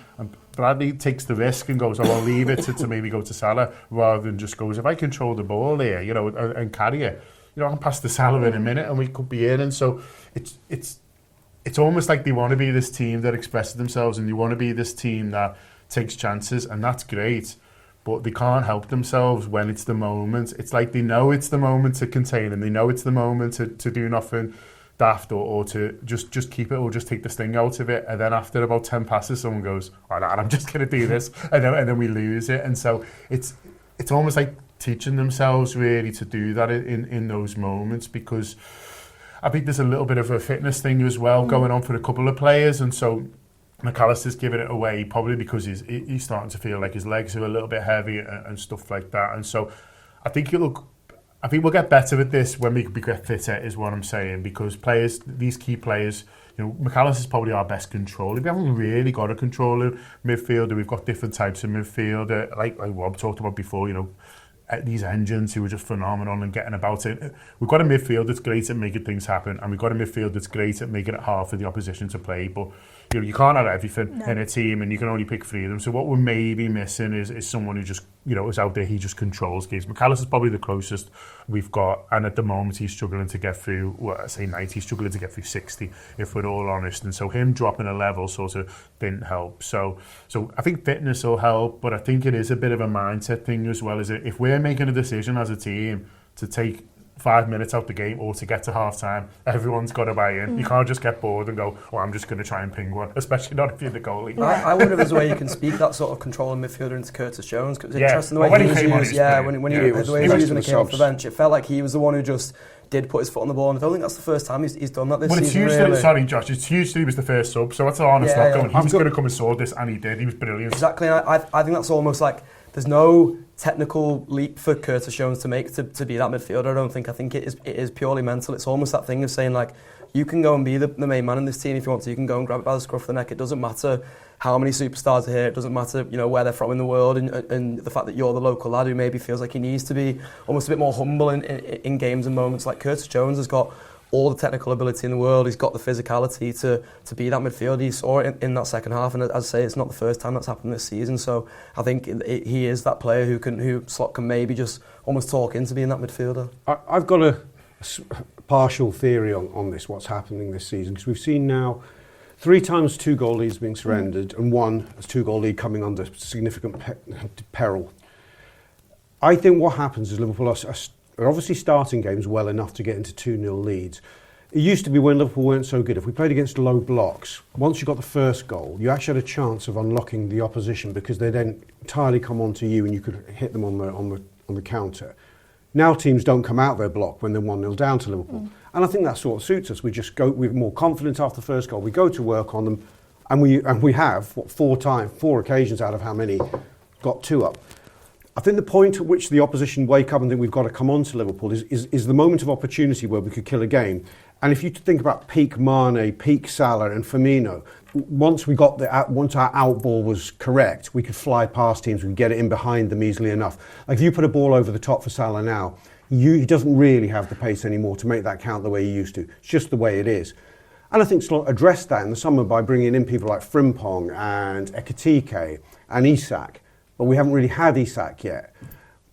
Bradley takes the risk and goes, oh, I'll leave it to maybe go to Salah, rather than just goes, if I control the ball here, you know, and carry it, you know, I can pass to Salah in a minute and we could be in. And so it's almost like they want to be this team that expresses themselves, and they want to be this team that takes chances, and that's great. But they can't help themselves when it's the moment. It's like they know it's the moment to contain, and they know it's the moment to do nothing daft or to just keep it, or just take the sting out of it, and then after about 10 passes someone goes, oh, no, I'm just going to do this, and then we lose it. And so it's almost like teaching themselves really to do that in those moments, because I think there's a little bit of a fitness thing as well going on for a couple of players. And so McAllister's giving it away probably because he's starting to feel like his legs are a little bit heavy and stuff like that. And so I think we'll get better at this when we get fitter, is what I'm saying, because these key players, you know, McAllister's probably our best controller. We haven't really got a controller midfielder. We've got different types of midfielder, like Rob talked about before, you know, these engines who are just phenomenal and getting about it. We've got a midfield that's great at making things happen, and we've got a midfield that's great at making it hard for the opposition to play. But you know, you can't have everything in a team, and you can only pick 3 of them. So what we're maybe missing is someone who just, you know, is out there. He just controls games. McAllister's probably the closest we've got, and at the moment he's struggling to get through, well, I say 90, he's struggling to get through 60, if we're all honest. And so him dropping a level sort of didn't help. So I think fitness will help, but I think it is a bit of a mindset thing as well. Is it, if we're making a decision as a team to take 5 minutes out the game or to get to half time, everyone's got to buy in. You can't just get bored and go, oh, I'm just going to try and ping one, especially not if you're the goalie. I wonder if there's a way you can speak that sort of controlling midfielder into Curtis Jones, because it's interesting the way when he was used. The way he was used when he came off the bench, it felt like he was the one who just did put his foot on the ball, and I don't think that's the first time he's done that this season. It's huge really. Sorry, Josh, it's huge that he was the first sub, so that's an honest knock going. He was going to come and sort this, and he did. He was brilliant. Exactly, and I think that's almost like there's no technical leap for Curtis Jones to make to be that midfielder. I don't think. I think it is purely mental. It's almost that thing of saying, like, you can go and be the main man in this team if you want to. You can go and grab it by the scruff of the neck. It doesn't matter how many superstars are here. It doesn't matter, you know, where they're from in the world, and the fact that you're the local lad who maybe feels like he needs to be almost a bit more humble in games and moments. Like Curtis Jones has got all the technical ability in the world. He's got the physicality to be that midfielder. He saw it in that second half, and as I say, it's not the first time that's happened this season. So I think he is that player who Slot can maybe just almost talk into being that midfielder. I've got a partial theory on this, what's happening this season, because we've seen now 3 times 2 goal leads being surrendered, and 1 as 2 goal lead coming under significant peril. I think what happens is Liverpool are obviously starting games well enough to get into 2-0 leads. It used to be when Liverpool weren't so good. If we played against low blocks, once you got the first goal, you actually had a chance of unlocking the opposition, because they then entirely come onto you and you could hit them on the counter. Now teams don't come out their block when they're 1-0 down to Liverpool. And I think that sort of suits us. We just go, we're more confident after the first goal. We go to work on them, and we have 4 occasions out of how many got 2 up. I think the point at which the opposition wake up and think we've got to come on to Liverpool is the moment of opportunity where we could kill a game. And if you think about peak Mane, peak Salah and Firmino, once our out ball was correct, we could fly past teams, we could get it in behind them easily enough. Like if you put a ball over the top for Salah now, he doesn't really have the pace anymore to make that count the way he used to. It's just the way it is. And I think Slot addressed that in the summer by bringing in people like Frimpong and Ekitike and Isak. But we haven't really had Isak yet.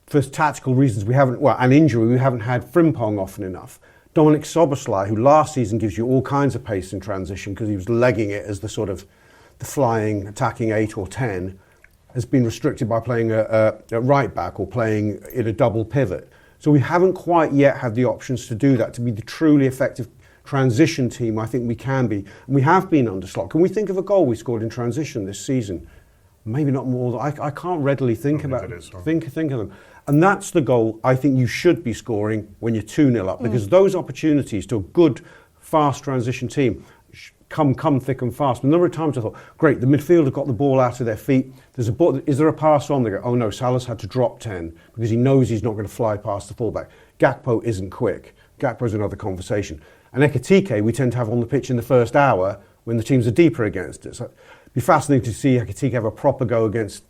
for tactical reasons, an injury, we haven't had Frimpong often enough. Dominic Szoboszlai, who last season gives you all kinds of pace in transition because he was legging it as the sort of the flying, attacking 8 or 10, has been restricted by playing at right back or playing in a double pivot. So we haven't quite yet had the options to do that, to be the truly effective transition team I think we can be. And we have been under slot. Can we think of a goal we scored in transition this season? Maybe not more. I can't readily think of them. And that's the goal I think you should be scoring when you're 2-0 up, because those opportunities to a good, fast transition team come thick and fast. A number of times I thought, great, the midfield have got the ball out of their feet. There's a ball. Is there a pass on? They go, oh no, Salah's had to drop 10 because he knows he's not going to fly past the fullback. Gakpo isn't quick. Gakpo's another conversation. And Ekitike we tend to have on the pitch in the first hour when the teams are deeper against us. So it'd be fascinating to see Ekitike have a proper go against,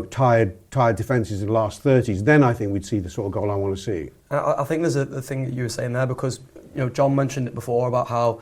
tired defences in the last 30s. Then I think we'd see the sort of goal I want to see. I think there's a thing that you were saying there, because John mentioned it before about how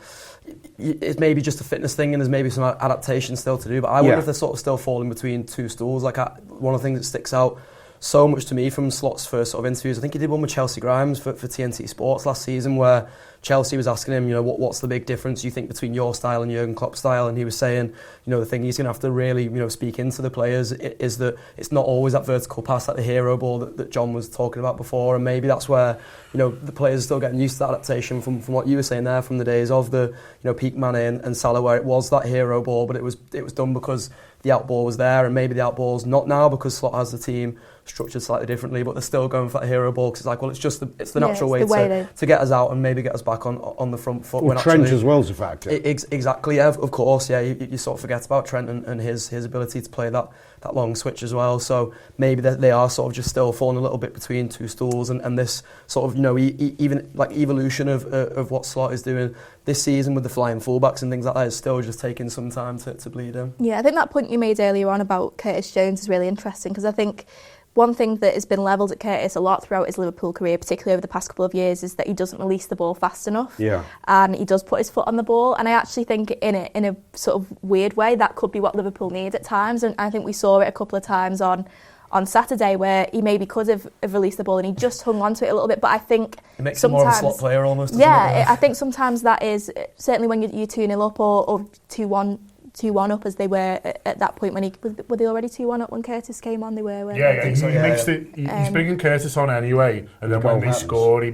it's maybe just a fitness thing and there's maybe some adaptation still to do, but I wonder if they're sort of still falling between two stools. Like one of the things that sticks out so much to me from Slot's first sort of interviews, I think he did one with Chelsea Grimes for TNT Sports last season, where Chelsea was asking him, what's the big difference you think between your style and Jurgen Klopp's style, and he was saying, the thing he's going to have to really, speak into the players is that it's not always that vertical pass, like the hero ball that John was talking about before, and maybe that's where, the players are still getting used to that adaptation from what you were saying there, from the days of the, peak Mane and Salah, where it was that hero ball, but it was done because the out ball was there, and maybe the out ball's not now because Slot has the team structured slightly differently, but they're still going for that hero ball because it's like, well, it's the natural way to get us out and maybe get us back on the front foot. Well, Trent as well is a factor. Exactly, yeah, of course, yeah. You sort of forget about Trent and his ability to play that long switch as well. So maybe they are sort of just still falling a little bit between two stools, and this sort of even like evolution of what Slot is doing this season with the flying fullbacks and things like that is still just taking some time to bleed in. Yeah, I think that point you made earlier on about Curtis Jones is really interesting, because I think one thing that has been levelled at Curtis a lot throughout his Liverpool career, particularly over the past couple of years, is that he doesn't release the ball fast enough. Yeah. And he does put his foot on the ball. And I actually think in a sort of weird way, that could be what Liverpool need at times. And I think we saw it a couple of times on Saturday, where he maybe could have released the ball and he just hung on to it a little bit. But I think it makes him more of a slot player almost. Yeah, I think sometimes that is, certainly when you're 2-0 up or 2-1 up, as they were at that point. Were they already 2-1 up when Curtis came on? They were. He's bringing Curtis on anyway, and then when they score, he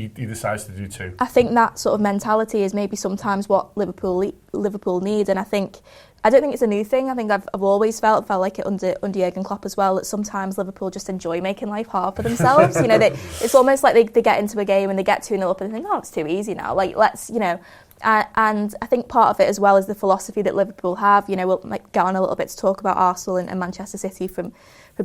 decides to do 2. I think that sort of mentality is maybe sometimes what Liverpool need, and I don't think it's a new thing. I think I've always felt like it under Jurgen Klopp as well, that sometimes Liverpool just enjoy making life hard for themselves. It's almost like they get into a game and they get 2-0 up and they think, oh, it's too easy now. Like, let's, and I think part of it as well is the philosophy that Liverpool have. We'll get on a little bit to talk about Arsenal and Manchester City from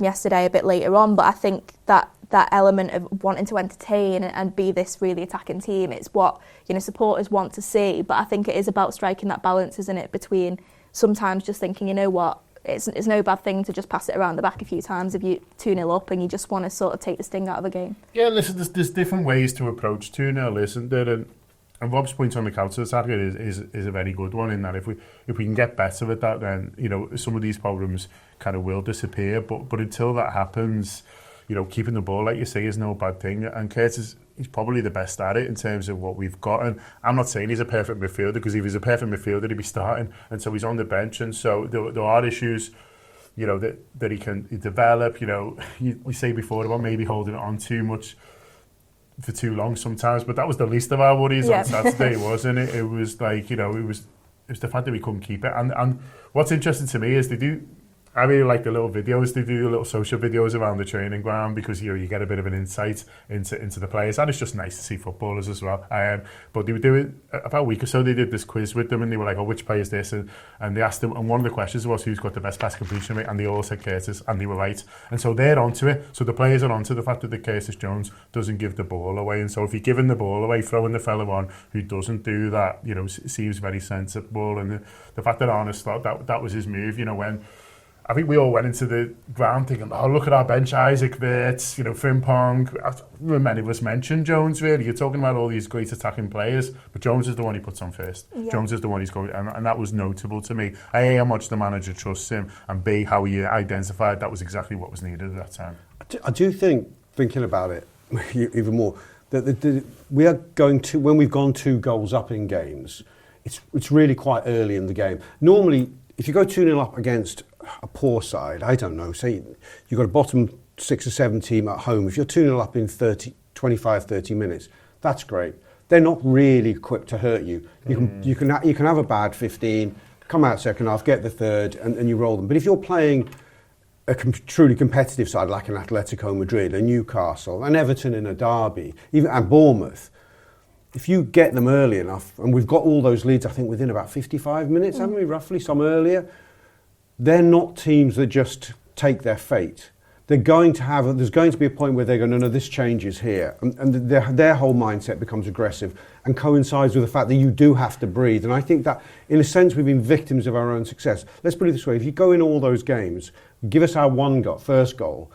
yesterday a bit later on, but I think that element of wanting to entertain and be this really attacking team, it's what supporters want to see. But I think it is about striking that balance, isn't it, between sometimes just thinking, it's no bad thing to just pass it around the back a few times if you're 2-0 up and you just want to sort of take the sting out of a game. Yeah, listen, there's different ways to approach 2-0, isn't there? And Rob's point on the counter attack is a very good one, in that if we can get better at that, then some of these problems kind of will disappear. But until that happens, keeping the ball, like you say, is no bad thing. And Curtis, he's probably the best at it in terms of what we've got. And I'm not saying he's a perfect midfielder, because if he's a perfect midfielder, he'd be starting. And so he's on the bench, and so there are issues, that he can develop. We say before about maybe holding it on too much for too long sometimes, but that was the least of our worries on Saturday, wasn't it? It was like, it was the fact that we couldn't keep it. And what's interesting to me is I really like the little videos. They do little social videos around the training ground, because you get a bit of an insight into the players, and it's just nice to see footballers as well. But they were doing, about a week or so, they did this quiz with them, and they were like, oh, which player is this? And they asked them, and one of the questions was who's got the best pass completion rate, and they all said Curtis, and they were right. And so they're onto it. So the players are onto the fact that Curtis Jones doesn't give the ball away, and so if you're giving the ball away, throwing the fella on who doesn't do that, seems very sensible. And the fact that Arne Slot, that was his move, when I think we all went into the ground thinking, oh, look at our bench, Isaac Wirtz, Frimpong. Many of us mentioned Jones, really. You're talking about all these great attacking players, but Jones is the one he puts on first. Yeah. Jones is the one he's going, and that was notable to me. A, how much the manager trusts him, and B, how he identified that was exactly what was needed at that time. I do think thinking about it even more, that we are going to, when we've gone 2 goals up in games, it's really quite early in the game. Normally, if you go 2-0 up against a poor side, I don't know, say you've got a bottom 6 or 7 team at home, if you're 2-0 up in 25, 30 minutes, that's great. They're not really equipped to hurt you. You can have a bad 15, come out second half, get the third, and you roll them. But if you're playing a truly competitive side like an Atletico Madrid, a Newcastle, an Everton in a derby, even and Bournemouth, if you get them early enough, and we've got all those leads, I think within about 55 minutes, haven't we, roughly, some earlier, they're not teams that just take their fate. There's going to be a point where they go, no, this changes here. And their whole mindset becomes aggressive and coincides with the fact that you do have to breathe. And I think that, in a sense, we've been victims of our own success. Let's put it this way, if you go in all those games, give us our first goal,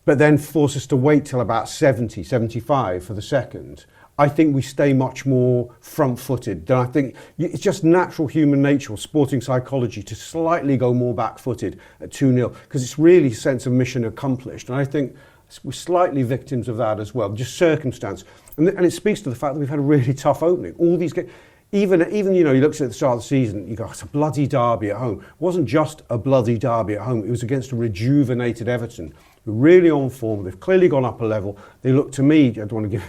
but then force us to wait till about 70, 75 for the second, I think we stay much more front-footed. I think it's just natural human nature or sporting psychology to slightly go more back-footed at 2-0 because it's really a sense of mission accomplished. And I think we're slightly victims of that as well, just circumstance. And it speaks to the fact that we've had a really tough opening. All these games, even you look at the start of the season, you go, it's a bloody derby at home. It wasn't just a bloody derby at home. It was against a rejuvenated Everton, who are really on form. They've clearly gone up a level. They look to me, I don't want to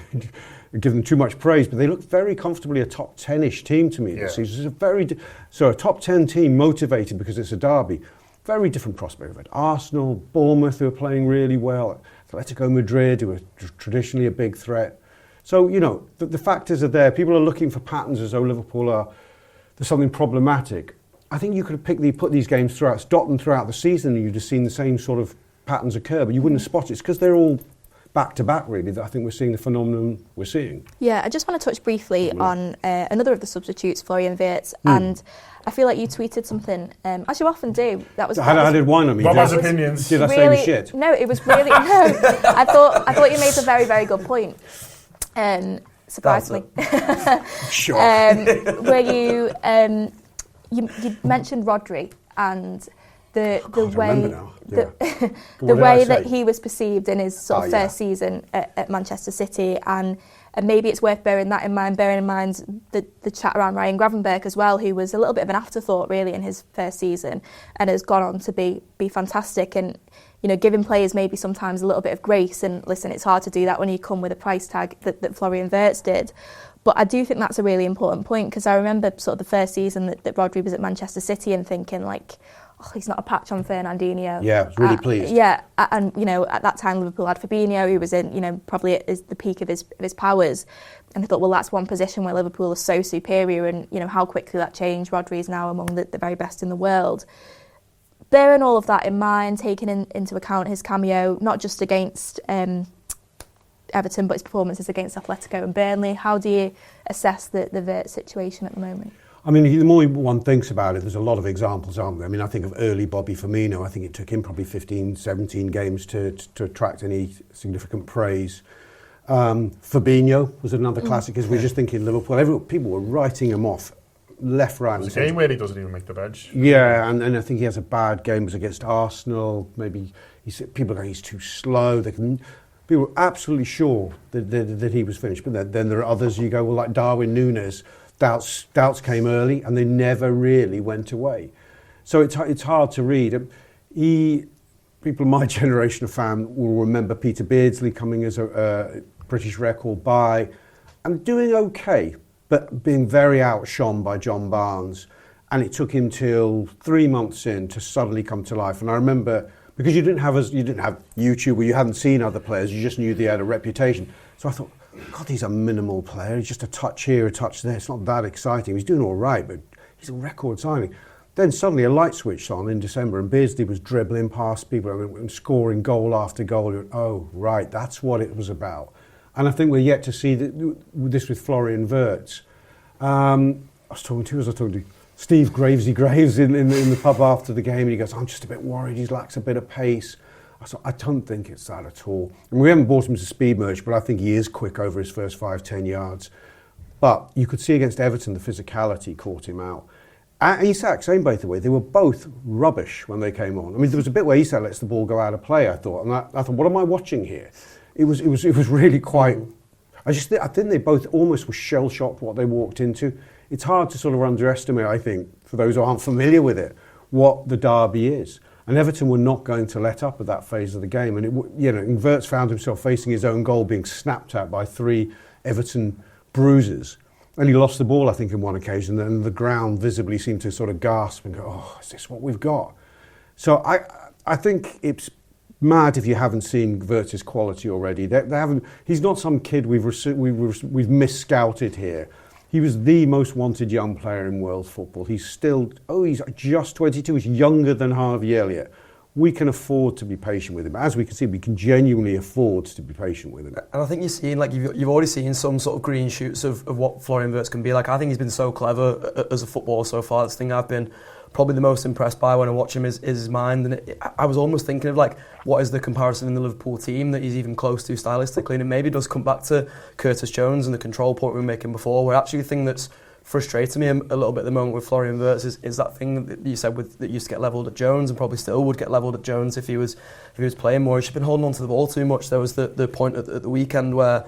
give them too much praise, but they look very comfortably a top 10-ish team to me this season. It's a top 10 team motivated because it's a derby. Very different prospect. We've had Arsenal, Bournemouth, who are playing really well, Atletico Madrid, who are traditionally a big threat. So, the factors are there. People are looking for patterns as though there's something problematic. I think you could have put these games stopped them throughout the season, and you'd have seen the same sort of patterns occur, but you wouldn't have spotted it. It's because they're all back-to-back, really, that I think we're seeing the phenomenon we're seeing. Yeah, I just want to touch briefly on another of the substitutes, Florian Wirtz, and I feel like you tweeted something, as you often do. I did wine on me. Rob has opinions. Did I say we shit? No, it was really... no, I thought you made a very, very good point. Surprisingly. Sure. Where you mentioned Rodri and the way that he was perceived in his sort of first season at Manchester City, and maybe it's worth bearing in mind the chat around Ryan Gravenberch as well, who was a little bit of an afterthought really in his first season and has gone on to be fantastic, and giving players maybe sometimes a little bit of grace. And listen, it's hard to do that when you come with a price tag that Florian Wirtz did. But I do think that's a really important point, because I remember sort of the first season that Rodri was at Manchester City and thinking like, oh, he's not a patch on Fernandinho. Yeah, I was really pleased. Yeah, and at that time Liverpool had Fabinho, who was in probably at the peak of his powers, and I thought, well, that's one position where Liverpool is so superior, and how quickly that changed. Rodri is now among the very best in the world. Bearing all of that in mind, taking into account his cameo, not just against Everton, but his performances against Atletico and Burnley, how do you assess the Wirtz situation at the moment? I mean, the more one thinks about it, there's a lot of examples, aren't there? I mean, I think of early Bobby Firmino. I think it took him probably 15, 17 games to attract any significant praise. Fabinho was another classic, because we're just thinking Liverpool. People were writing him off left, right, There's a game where he doesn't even make the bench. Yeah, and I think he has a bad game. It was against Arsenal. Maybe people are going, he's too slow. People were absolutely sure that he was finished. But then there are others, you go, well, like Darwin Núñez, doubts came early and they never really went away. So it's hard to read. People in my generation of fan will remember Peter Beardsley coming as a British record buy and doing okay, but being very outshone by John Barnes. And it took him till 3 months in to suddenly come to life. And I remember, because you didn't have YouTube, where you hadn't seen other players, you just knew they had a reputation. So I thought, God, he's a minimal player. He's just a touch here, a touch there. It's not that exciting. He's doing all right, but he's a record signing. Then suddenly a light switched on in December, and Beardsley was dribbling past people and scoring goal after goal. You went, oh, right, that's what it was about. And I think we're yet to see this with Florian Wirtz. I was talking to Steve Graves in the pub after the game, and he goes, I'm just a bit worried, he lacks a bit of pace. I thought, I don't think it's that at all. And we haven't bought him as a speed merge, but I think he is quick over his first 5-10 yards. But you could see against Everton, the physicality caught him out. And Isak, same by the way, they were both rubbish when they came on. I mean, there was a bit where Isak lets the ball go out of play, I thought. And I thought, what am I watching here? it was really quite. I think they both almost were shell shocked what they walked into. It's hard to sort of underestimate, I think, for those who aren't familiar with it, what the derby is. And Everton were not going to let up at that phase of the game. And Wirtz found himself facing his own goal, being snapped at by 3 Everton bruisers. And he lost the ball, I think, on one occasion. And the ground visibly seemed to sort of gasp and go, "Oh, is this what we've got?" So I think it's mad if you haven't seen Wirtz's quality already. They haven't. He's not some kid we've mis-scouted here. He was the most wanted young player in world football. He's just 22. He's younger than Harvey Elliott. We can afford to be patient with him. As we can see, we can genuinely afford to be patient with him. And I think you're seeing, like, you've already seen some sort of green shoots of what Florian Wirtz can be. Like, I think he's been so clever as a footballer so far. That's the thing I've been probably the most impressed by when I watch him is his mind. And I was almost thinking of, like, what is the comparison in the Liverpool team that he's even close to stylistically? And it maybe does come back to Curtis Jones and the control point we were making before, where actually the thing that's frustrating me a little bit at the moment with Florian Wirtz is that thing that you said that used to get levelled at Jones, and probably still would get levelled at Jones if he was playing more. He's been holding on to the ball too much. There was the point at the weekend where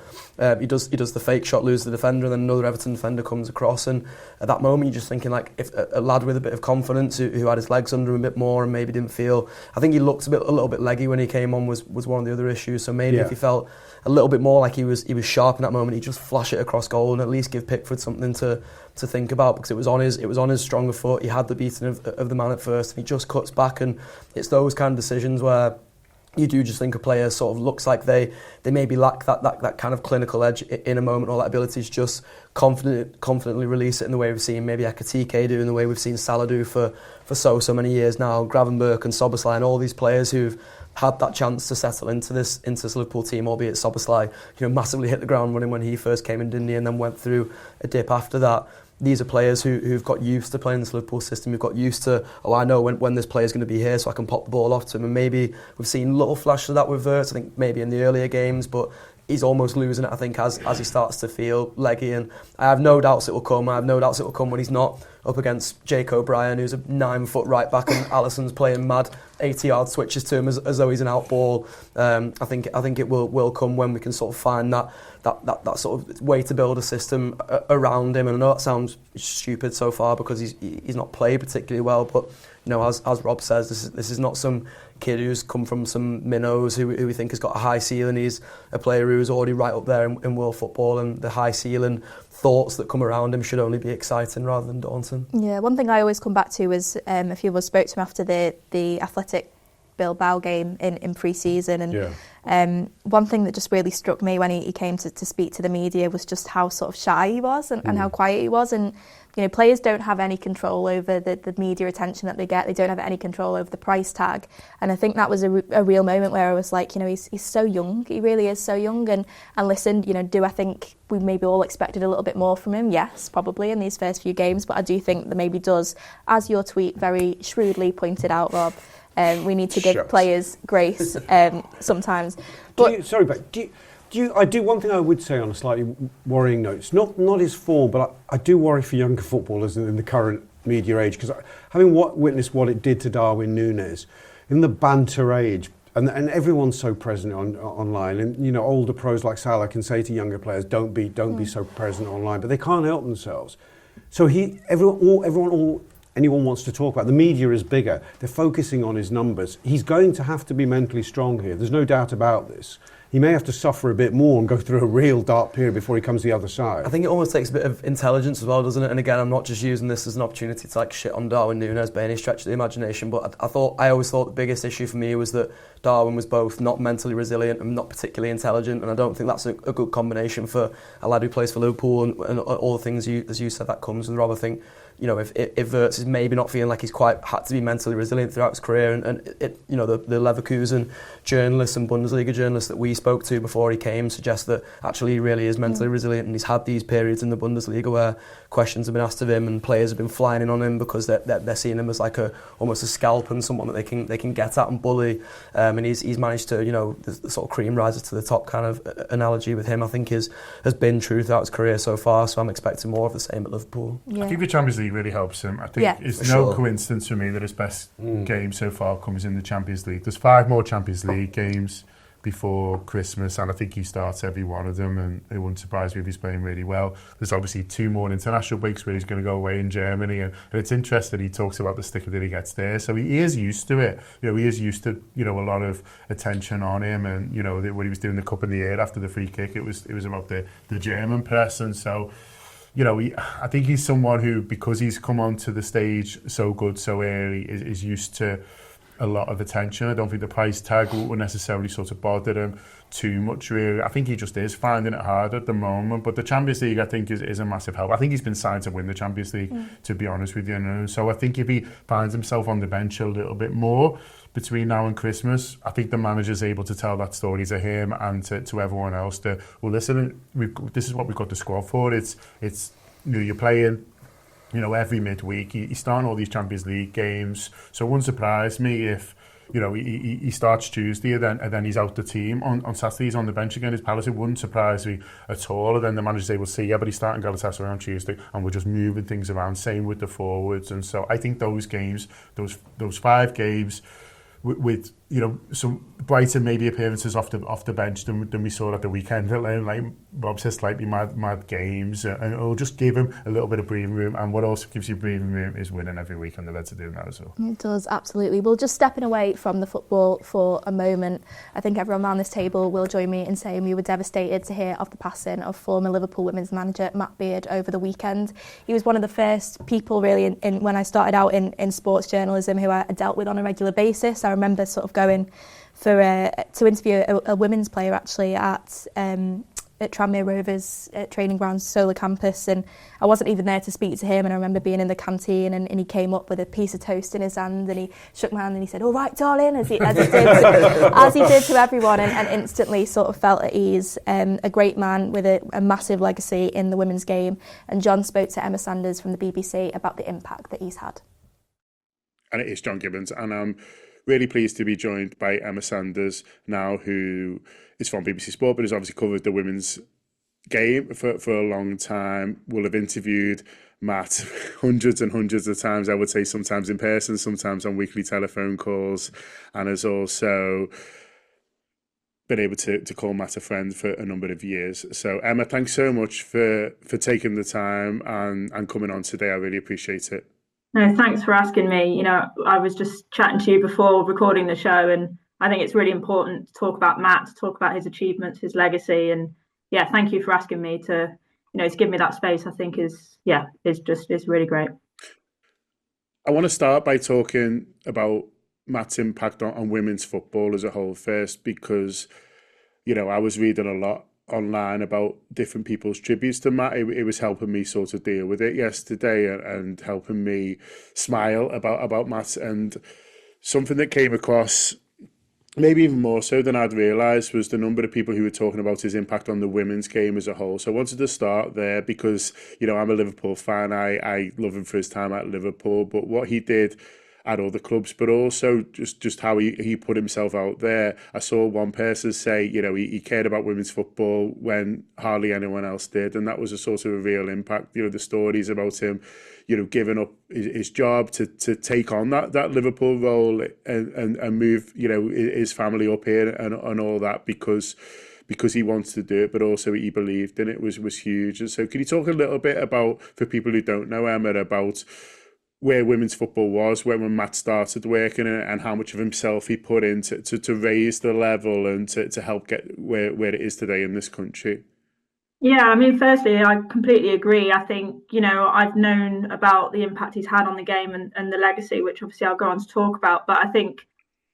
he does the fake shot, loses the defender, and then another Everton defender comes across, and at that moment you're just thinking, like, if a lad with a bit of confidence who had his legs under him a bit more and maybe didn't feel, I think he looked a little bit leggy when he came on was one of the other issues. So maybe if he felt a little bit more like he was sharp in that moment, he'd just flash it across goal and at least give Pickford something to think about, because it was on his stronger foot. He had the beating of the man at first, and he just cuts back. And it's those kind of decisions where you do just think a player sort of looks like they maybe lack that kind of clinical edge in a moment, or that ability to just confidently release it in the way we've seen maybe Ekitike do, in the way we've seen Salah do for so many years now, Gravenberch and Szoboszlai, and all these players who've had that chance to settle into this Liverpool team, albeit Szoboszlai, massively hit the ground running when he first came in, didn't he, and then went through a dip after that. These are players who've got used to playing this Liverpool system, who've got used to, I know when this player's going to be here, so I can pop the ball off to him. And maybe we've seen little flashes of that with Wirtz, I think maybe in the earlier games, but he's almost losing it, I think, as he starts to feel leggy. And I have no doubts it will come. I have no doubts it will come when he's not up against Jake O'Brien, who's a 9-foot right back, and Alisson's playing mad 80-yard switches to him as though he's an out ball. I think it will come when we can sort of find that sort of way to build a system around him. And I know that sounds stupid so far because he's not played particularly well, but as Rob says, this is not some kid who's come from some minnows who we think has got a high ceiling. He's a player who's already right up there in world football, and the high ceiling thoughts that come around him should only be exciting rather than daunting. Yeah, one thing I always come back to was a few of us spoke to him after the Athletic Bilbao game in pre-season, and one thing that just really struck me when he came to speak to the media was just how sort of shy he was and how quiet he was. And players don't have any control over the media attention that they get. They don't have any control over the price tag. And I think that was a real moment where I was like, he's so young. He really is so young. And listen, do I think we maybe all expected a little bit more from him? Yes, probably in these first few games. But I do think that maybe does, as your tweet very shrewdly pointed out, Rob, we need to give players grace sometimes. But I do one thing I would say on a slightly worrying note. It's not his form, but I do worry for younger footballers in the current media age, because having witnessed what it did to Darwin Núñez in the banter age, and everyone's so present online, and older pros like Salah can say to younger players, don't be so present online, but they can't help themselves. So anyone wants to talk about. The media is bigger. They're focusing on his numbers. He's going to have to be mentally strong here. There's no doubt about this. He may have to suffer a bit more and go through a real dark period before he comes to the other side. I think it almost takes a bit of intelligence as well, doesn't it? And again, I'm not just using this as an opportunity to shit on Darwin Núñez by any stretch of the imagination, but I always thought the biggest issue for me was that Darwin was both not mentally resilient and not particularly intelligent, and I don't think that's a good combination for a lad who plays for Liverpool and all the things as you said that comes with Rob. I think if Wirtz is maybe not feeling like he's quite had to be mentally resilient throughout his career, and the Leverkusen journalists and Bundesliga journalists that we spoke to before he came suggest that actually he really is mentally resilient, and he's had these periods in the Bundesliga where questions have been asked of him and players have been flying in on him because they're seeing him as like almost a scalp and someone that they can get at and bully, and he's managed to, the sort of cream rises to the top kind of analogy with him, I think has been true throughout his career so far, so I'm expecting more of the same at Liverpool. I think the Champions League really helps him. I think it's no coincidence for me that his best game so far comes in the Champions League. There's 5 more Champions League games before Christmas, and I think he starts every one of them, and it wouldn't surprise me if he's playing really well. There's obviously 2 more international breaks where he's going to go away in Germany, and it's interesting he talks about the sticker that he gets there, so he is used to it. He is used to a lot of attention on him, and when he was doing the cup in the air after the free kick, it was about the German press, and so I think he's someone who, because he's come onto the stage so good so early, is used to a lot of attention. I don't think the price tag will necessarily sort of bother him too much, really. I think he just is finding it hard at the moment. But the Champions League, I think, is a massive help. I think he's been signed to win the Champions League, to be honest with you. So I think if he finds himself on the bench a little bit more between now and Christmas, I think the manager's able to tell that story to him and to everyone else that, well, listen, this is what we've got the squad for. It's you're playing every midweek. He's starting all these Champions League games, so it wouldn't surprise me if he starts Tuesday and then he's out the team. On Saturday he's on the bench again. His Palace, it wouldn't surprise me at all. And then the manager's able to say, but he's starting Galatasaray on Tuesday, and we're just moving things around. Same with the forwards. And so I think those games, those 5 games with some brighter maybe appearances off the bench than we saw at the weekend. Like Rob says, slightly mad games, and it'll just give him a little bit of breathing room. And what also gives you breathing room is winning every week, and the Reds are doing that as well. It does, absolutely. Well, just stepping away from the football for a moment, I think everyone around this table will join me in saying we were devastated to hear of the passing of former Liverpool women's manager Matt Beard over the weekend. He was one of the first people really in when I started out in sports journalism who I dealt with on a regular basis. I remember sort of going to interview a women's player actually at Tranmere Rovers training grounds, Solar Campus, and I wasn't even there to speak to him, and I remember being in the canteen and he came up with a piece of toast in his hand and he shook my hand and he said, "All right, darling," as he did to everyone, and instantly sort of felt at ease. A great man with a massive legacy in the women's game, and John spoke to Emma Sanders from the BBC about the impact that he's had. And it is John Gibbons, and I'm really pleased to be joined by Emma Sanders now, who is from BBC Sport but has obviously covered the women's game for a long time. Will have interviewed Matt hundreds and hundreds of times, I would say, sometimes in person, sometimes on weekly telephone calls, and has also been able to call Matt a friend for a number of years. So Emma, thanks so much for taking the time and coming on today. I really appreciate it. No, thanks for asking me. I was just chatting to you before recording the show, and I think it's really important to talk about Matt, to talk about his achievements, his legacy, and thank you for asking me to give me that space. I think is really great. I want to start by talking about Matt's impact on women's football as a whole first, because I was reading a lot online about different people's tributes to Matt. It was helping me sort of deal with it yesterday and helping me smile about Matt. And something that came across maybe even more so than I'd realised was the number of people who were talking about his impact on the women's game as a whole. So I wanted to start there because, I'm a Liverpool fan. I love him for his time at Liverpool, but what he did at all the clubs, but also just how he put himself out there. I saw one person say, he cared about women's football when hardly anyone else did, and that was a sort of a real impact. The stories about him, giving up his job to take on that Liverpool role and move, his family up here and all that because he wants to do it, but also he believed in it was huge. And so can you talk a little bit about, for people who don't know Emma, about where women's football was when Matt started working and how much of himself he put in to raise the level and to help get where it is today in this country? Yeah, I mean, firstly, I completely agree. I think, I've known about the impact he's had on the game and the legacy, which obviously I'll go on to talk about. But I think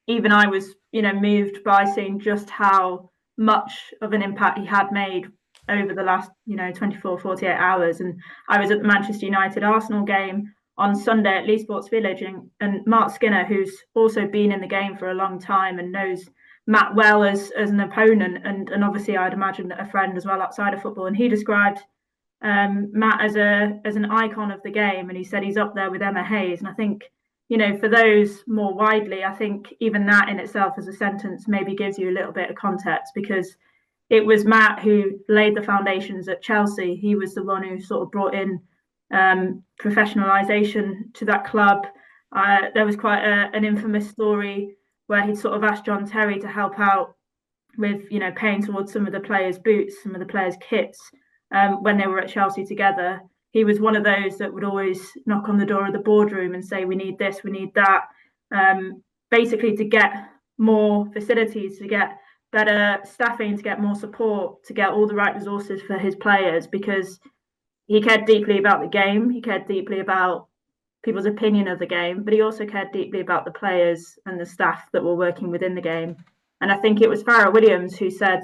even I was, moved by seeing just how much of an impact he had made over the last, 24, 48 hours. And I was at the Manchester United Arsenal game on Sunday at Lee Sports Village, and Mark Skinner, who's also been in the game for a long time and knows Matt well as an opponent and obviously I'd imagine a friend as well outside of football, and he described Matt as an icon of the game, and he said he's up there with Emma Hayes. And I think, for those more widely, I think even that in itself as a sentence maybe gives you a little bit of context, because it was Matt who laid the foundations at Chelsea. He was the one who sort of brought in professionalisation to that club. There was quite an infamous story where he'd sort of asked John Terry to help out with, you know, paying towards some of the players' boots, some of the players' kits when they were at Chelsea together. He was one of those that would always knock on the door of the boardroom and say, we need this, we need that, basically to get more facilities, to get better staffing, to get more support, to get all the right resources for his players, because he cared deeply about the game. He cared deeply about people's opinion of the game, but he also cared deeply about the players and the staff that were working within the game. And I think it was Farrell Williams who said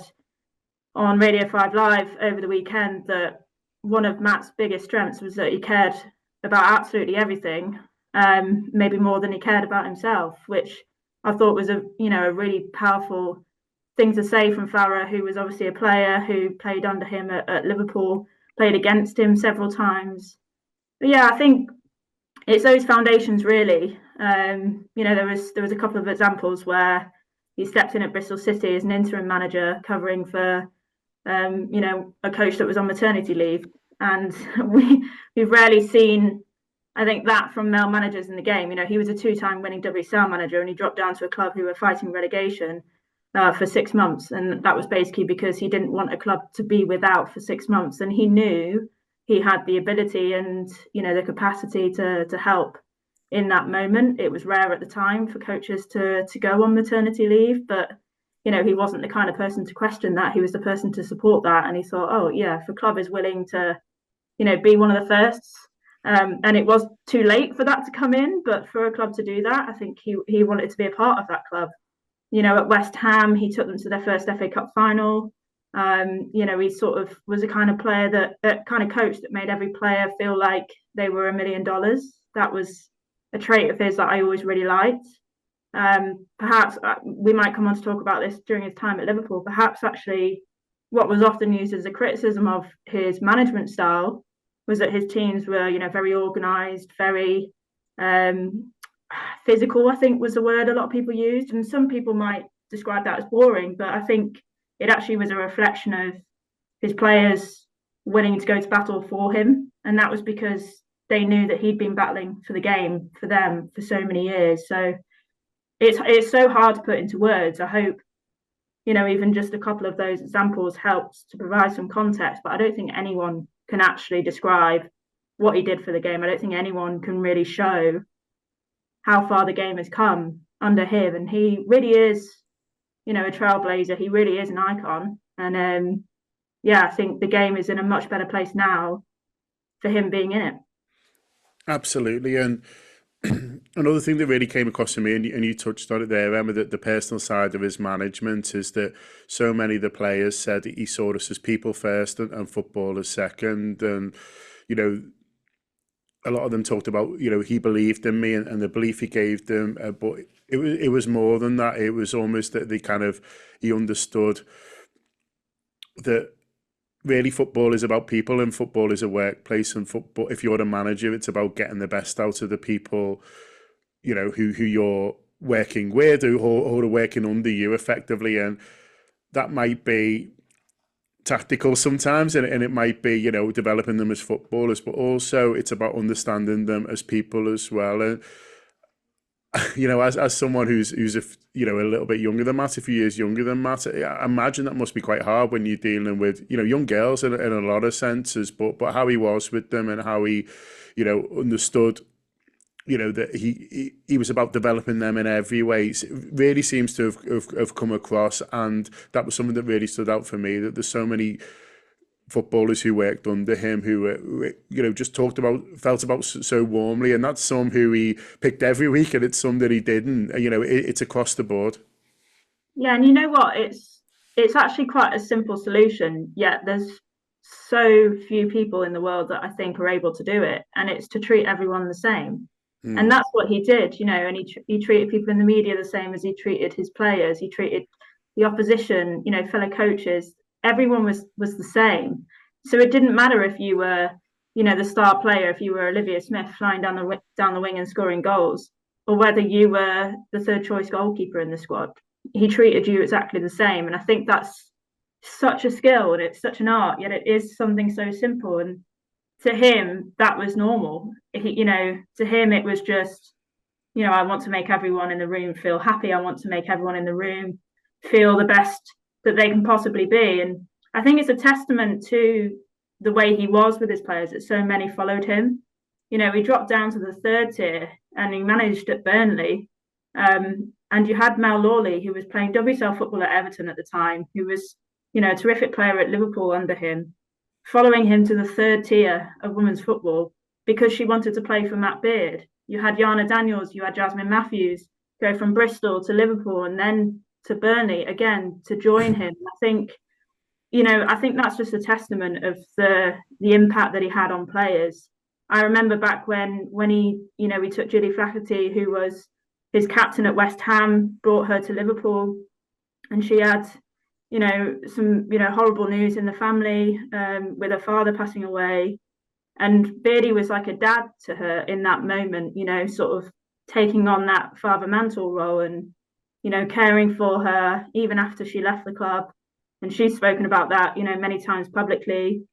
on Radio 5 Live over the weekend that one of Matt's biggest strengths was that he cared about absolutely everything, maybe more than he cared about himself, which I thought was a really powerful thing to say from Farrell, who was obviously a player who played under him at Liverpool, played against him several times. But yeah, I think it's those foundations really. There was a couple of examples where he stepped in at Bristol City as an interim manager covering for a coach that was on maternity leave, and we've rarely seen, I think, that from male managers in the game. You know, he was a 2-time winning WSL manager, and he dropped down to a club who were fighting relegation for 6 months, and that was basically because he didn't want a club to be without for 6 months, and he knew he had the ability and the capacity to help in that moment. It was rare at the time for coaches to go on maternity leave, but he wasn't the kind of person to question that. He was the person to support that, and he thought, oh yeah, if a club is willing to be one of the firsts, and it was too late for that to come in, but for a club to do that, I think he wanted to be a part of that club. At West Ham, he took them to their first FA Cup final. He sort of was a kind of player kind of coach that made every player feel like they were $1 million. That was a trait of his that I always really liked. Perhaps we might come on to talk about this during his time at Liverpool. Perhaps actually what was often used as a criticism of his management style was that his teams were, very organised, very physical, I think was the word a lot of people used. And some people might describe that as boring, but I think it actually was a reflection of his players willing to go to battle for him. And that was because they knew that he'd been battling for the game for them for so many years. So it's so hard to put into words. I hope, even just a couple of those examples helps to provide some context, but I don't think anyone can actually describe what he did for the game. I don't think anyone can really show how far the game has come under him. And he really is, a trailblazer. He really is an icon. And I think the game is in a much better place now for him being in it. Absolutely. And another thing that really came across to me, and you touched on it there, Emma, that the personal side of his management is that so many of the players said he saw us as people first and football as second. And, a lot of them talked about, he believed in me and the belief he gave them. But it was more than that. It was almost that he understood that really football is about people, and football is a workplace, and football, if you're a manager, it's about getting the best out of the people, who you're working with, or are working under you effectively. And that might be tactical sometimes, and it might be, developing them as footballers, but also it's about understanding them as people as well. And as someone who's a little bit younger than Matt, a few years younger than Matt, I imagine that must be quite hard when you're dealing with young girls in a lot of senses. But how he was with them, and how he understood that he was about developing them in every way, it really seems to have come across. And that was something that really stood out for me, that there's so many footballers who worked under him who just felt about so warmly, and that's some who he picked every week, and it's some that he didn't. It's across the board. Yeah, and you know what, it's actually quite a simple solution, yet there's so few people in the world that I think are able to do it, and it's to treat everyone the same. And that's what he did, and he treated people in the media the same as he treated his players. He treated the opposition, fellow coaches. Everyone was the same. So it didn't matter if you were, the star player, if you were Olivia Smith flying down the wing and scoring goals, or whether you were the third choice goalkeeper in the squad. He treated you exactly the same. And I think that's such a skill, and it's such an art, yet it is something so simple. And to him, that was normal. To him, it was just, I want to make everyone in the room feel happy. I want to make everyone in the room feel the best that they can possibly be. And I think it's a testament to the way he was with his players that so many followed him. You know, he dropped down to the third tier and he managed at Burnley. And you had Mel Lawley, who was playing WSL football at Everton at the time, who was, you know, a terrific player at Liverpool under him, following him to the third tier of women's football because she wanted to play for Matt Beard. You had Yana Daniels, you had Jasmine Matthews go from Bristol to Liverpool and then to Burnley again to join him. I think that's just a testament of the impact that he had on players. I remember back when he took Julie Flaherty, who was his captain at West Ham, brought her to Liverpool, and she had, some, horrible news in the family with her father passing away. And Beardy was like a dad to her in that moment, sort of taking on that father mantle role and, caring for her even after she left the club. And she's spoken about that, many times publicly.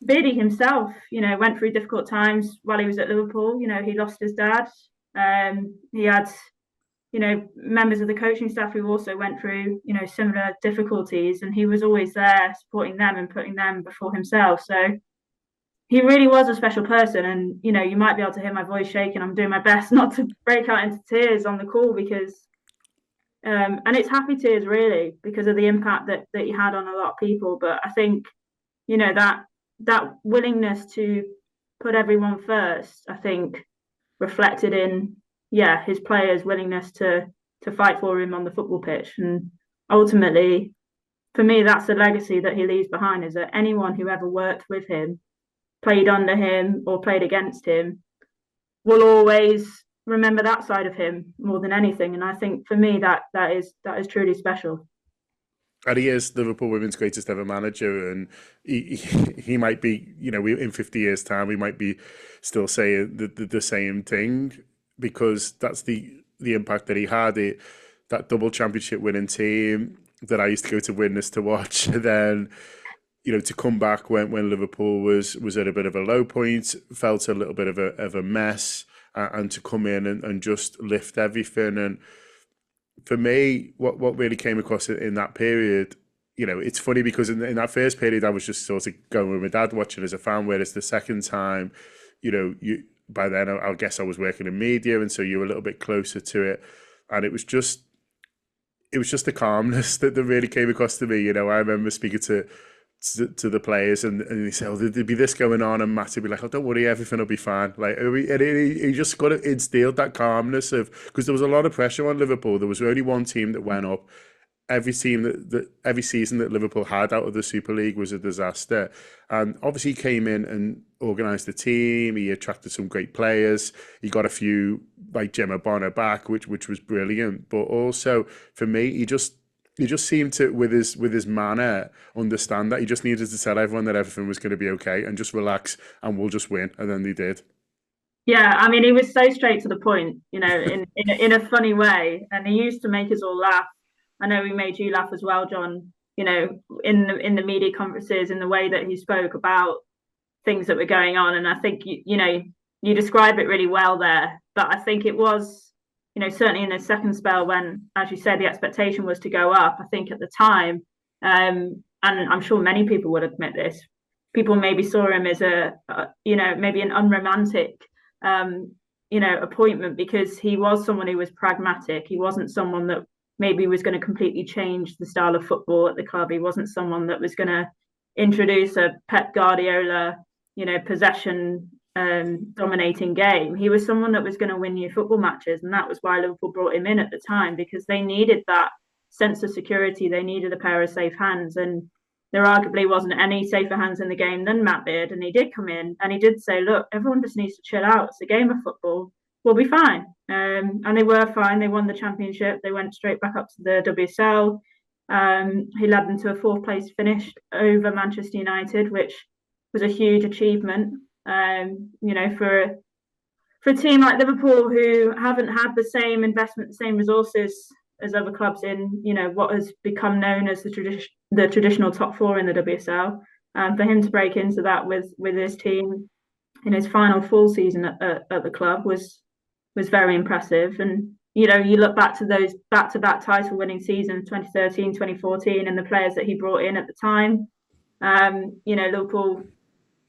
Beardy himself, went through difficult times while he was at Liverpool. He lost his dad. He had, members of the coaching staff who also went through, similar difficulties, and he was always there supporting them and putting them before himself. So he really was a special person. And, you might be able to hear my voice shaking. I'm doing my best not to break out into tears on the call because, and it's happy tears really, because of the impact that he had on a lot of people. But I think, that willingness to put everyone first, I think, reflected in, his players' willingness to fight for him on the football pitch. And ultimately, for me, that's the legacy that he leaves behind, is that anyone who ever worked with him, played under him or played against him, will always remember that side of him more than anything. And I think for me, that is truly special. And he is Liverpool women's greatest ever manager, and he might be, in 50 years' time, we might be still saying the same thing, because that's the impact that he had. That double championship winning team that I used to go to Widnes to watch, and then, to come back when Liverpool was at a bit of a low point, felt a little bit of a mess, and to come in and just lift everything. And for me, what really came across in that period, it's funny because in that first period, I was just sort of going with my dad watching as a fan, whereas the second time, by then, I guess I was working in media, and so you were a little bit closer to it. And it was just the calmness that really came across to me. I remember speaking to the players, and they say, there'd be this going on, and Matt would be like, don't worry, everything will be fine. Like, he just got to instill that calmness because there was a lot of pressure on Liverpool. There was only one team that went up. Every team every season that Liverpool had out of the Super League was a disaster. And obviously he came in and organised the team. He attracted some great players. He got a few like Gemma Bonner back, which was brilliant. But also for me, he just seemed to, with his manner, understand that he just needed to tell everyone that everything was going to be okay and just relax and we'll just win. And then they did. Yeah, I mean, he was so straight to the point, in a funny way, and he used to make us all laugh. I know he made you laugh as well, John, in the media conferences, in the way that he spoke about things that were going on. And I think, you describe it really well there. But I think it was, certainly in his second spell when, as you said, the expectation was to go up. I think at the time, and I'm sure many people would admit this, people maybe saw him as maybe an unromantic, appointment, because he was someone who was pragmatic. He wasn't someone that maybe was going to completely change the style of football at the club. He wasn't someone that was going to introduce a Pep Guardiola, possession dominating game. He was someone that was going to win you football matches, and that was why Liverpool brought him in at the time, because they needed that sense of security. They needed a pair of safe hands, and there arguably wasn't any safer hands in the game than Matt Beard. And he did come in and he did say, look, everyone just needs to chill out. It's a game of football. We'll be fine. And they were fine. They won the championship. They went straight back up to the WSL. He led them to a 4th place finish over Manchester United, which was a huge achievement. For a team like Liverpool, who haven't had the same investment, the same resources as other clubs in, what has become known as the traditional top 4 in the WSL, for him to break into that with his team in his final full season at the club was very impressive. And you know, you look back to those back-to-back title-winning seasons, 2013, 2014, and the players that he brought in at the time. You know, Liverpool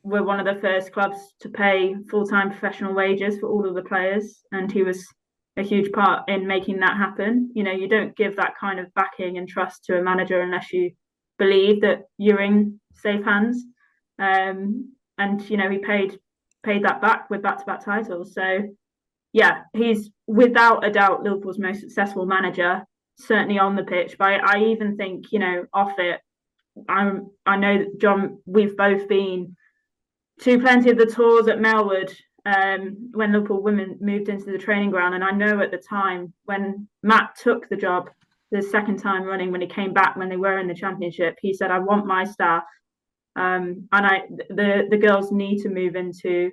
were one of the first clubs to pay full-time professional wages for all of the players, and he was a huge part in making that happen. You know, you don't give that kind of backing and trust to a manager unless you believe that you're in safe hands. And you know, he paid that back with back-to-back titles. So yeah, he's without a doubt Liverpool's most successful manager, certainly on the pitch. But I even think, you know, off it, I know that John, we've both been to plenty of the tours at Melwood when Liverpool women moved into the training ground. And I know at the time when Matt took the job the second time running, when he came back, when they were in the Championship, he said, I want my staff and the girls need to move into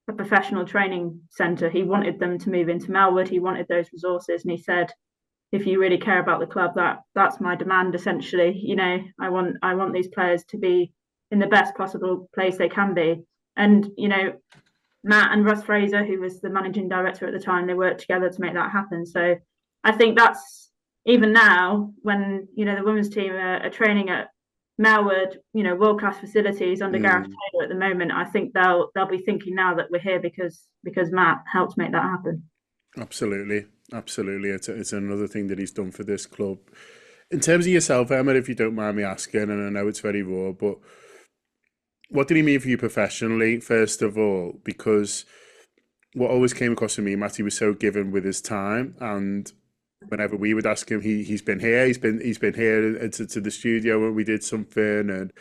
a professional training centre. He wanted them to move into Melwood. He wanted those resources. And he said, if you really care about the club, that's my demand, essentially. You know, I want these players to be in the best possible place they can be. And, you know, Matt and Russ Fraser, who was the managing director at the time, they worked together to make that happen. So I think that's, even now, when, you know, the women's team are training at Melwood, you know, world-class facilities under Gareth Taylor at the moment, I think they'll be thinking now that we're here because Matt helped make that happen. Absolutely. It's another thing that he's done for this club. In terms of yourself, Emma, if you don't mind me asking, and I know it's very raw, but what did he mean for you professionally, first of all? Because what always came across to me, Matty was so given with his time, and whenever we would ask him, he's been here to the studio when we did something, and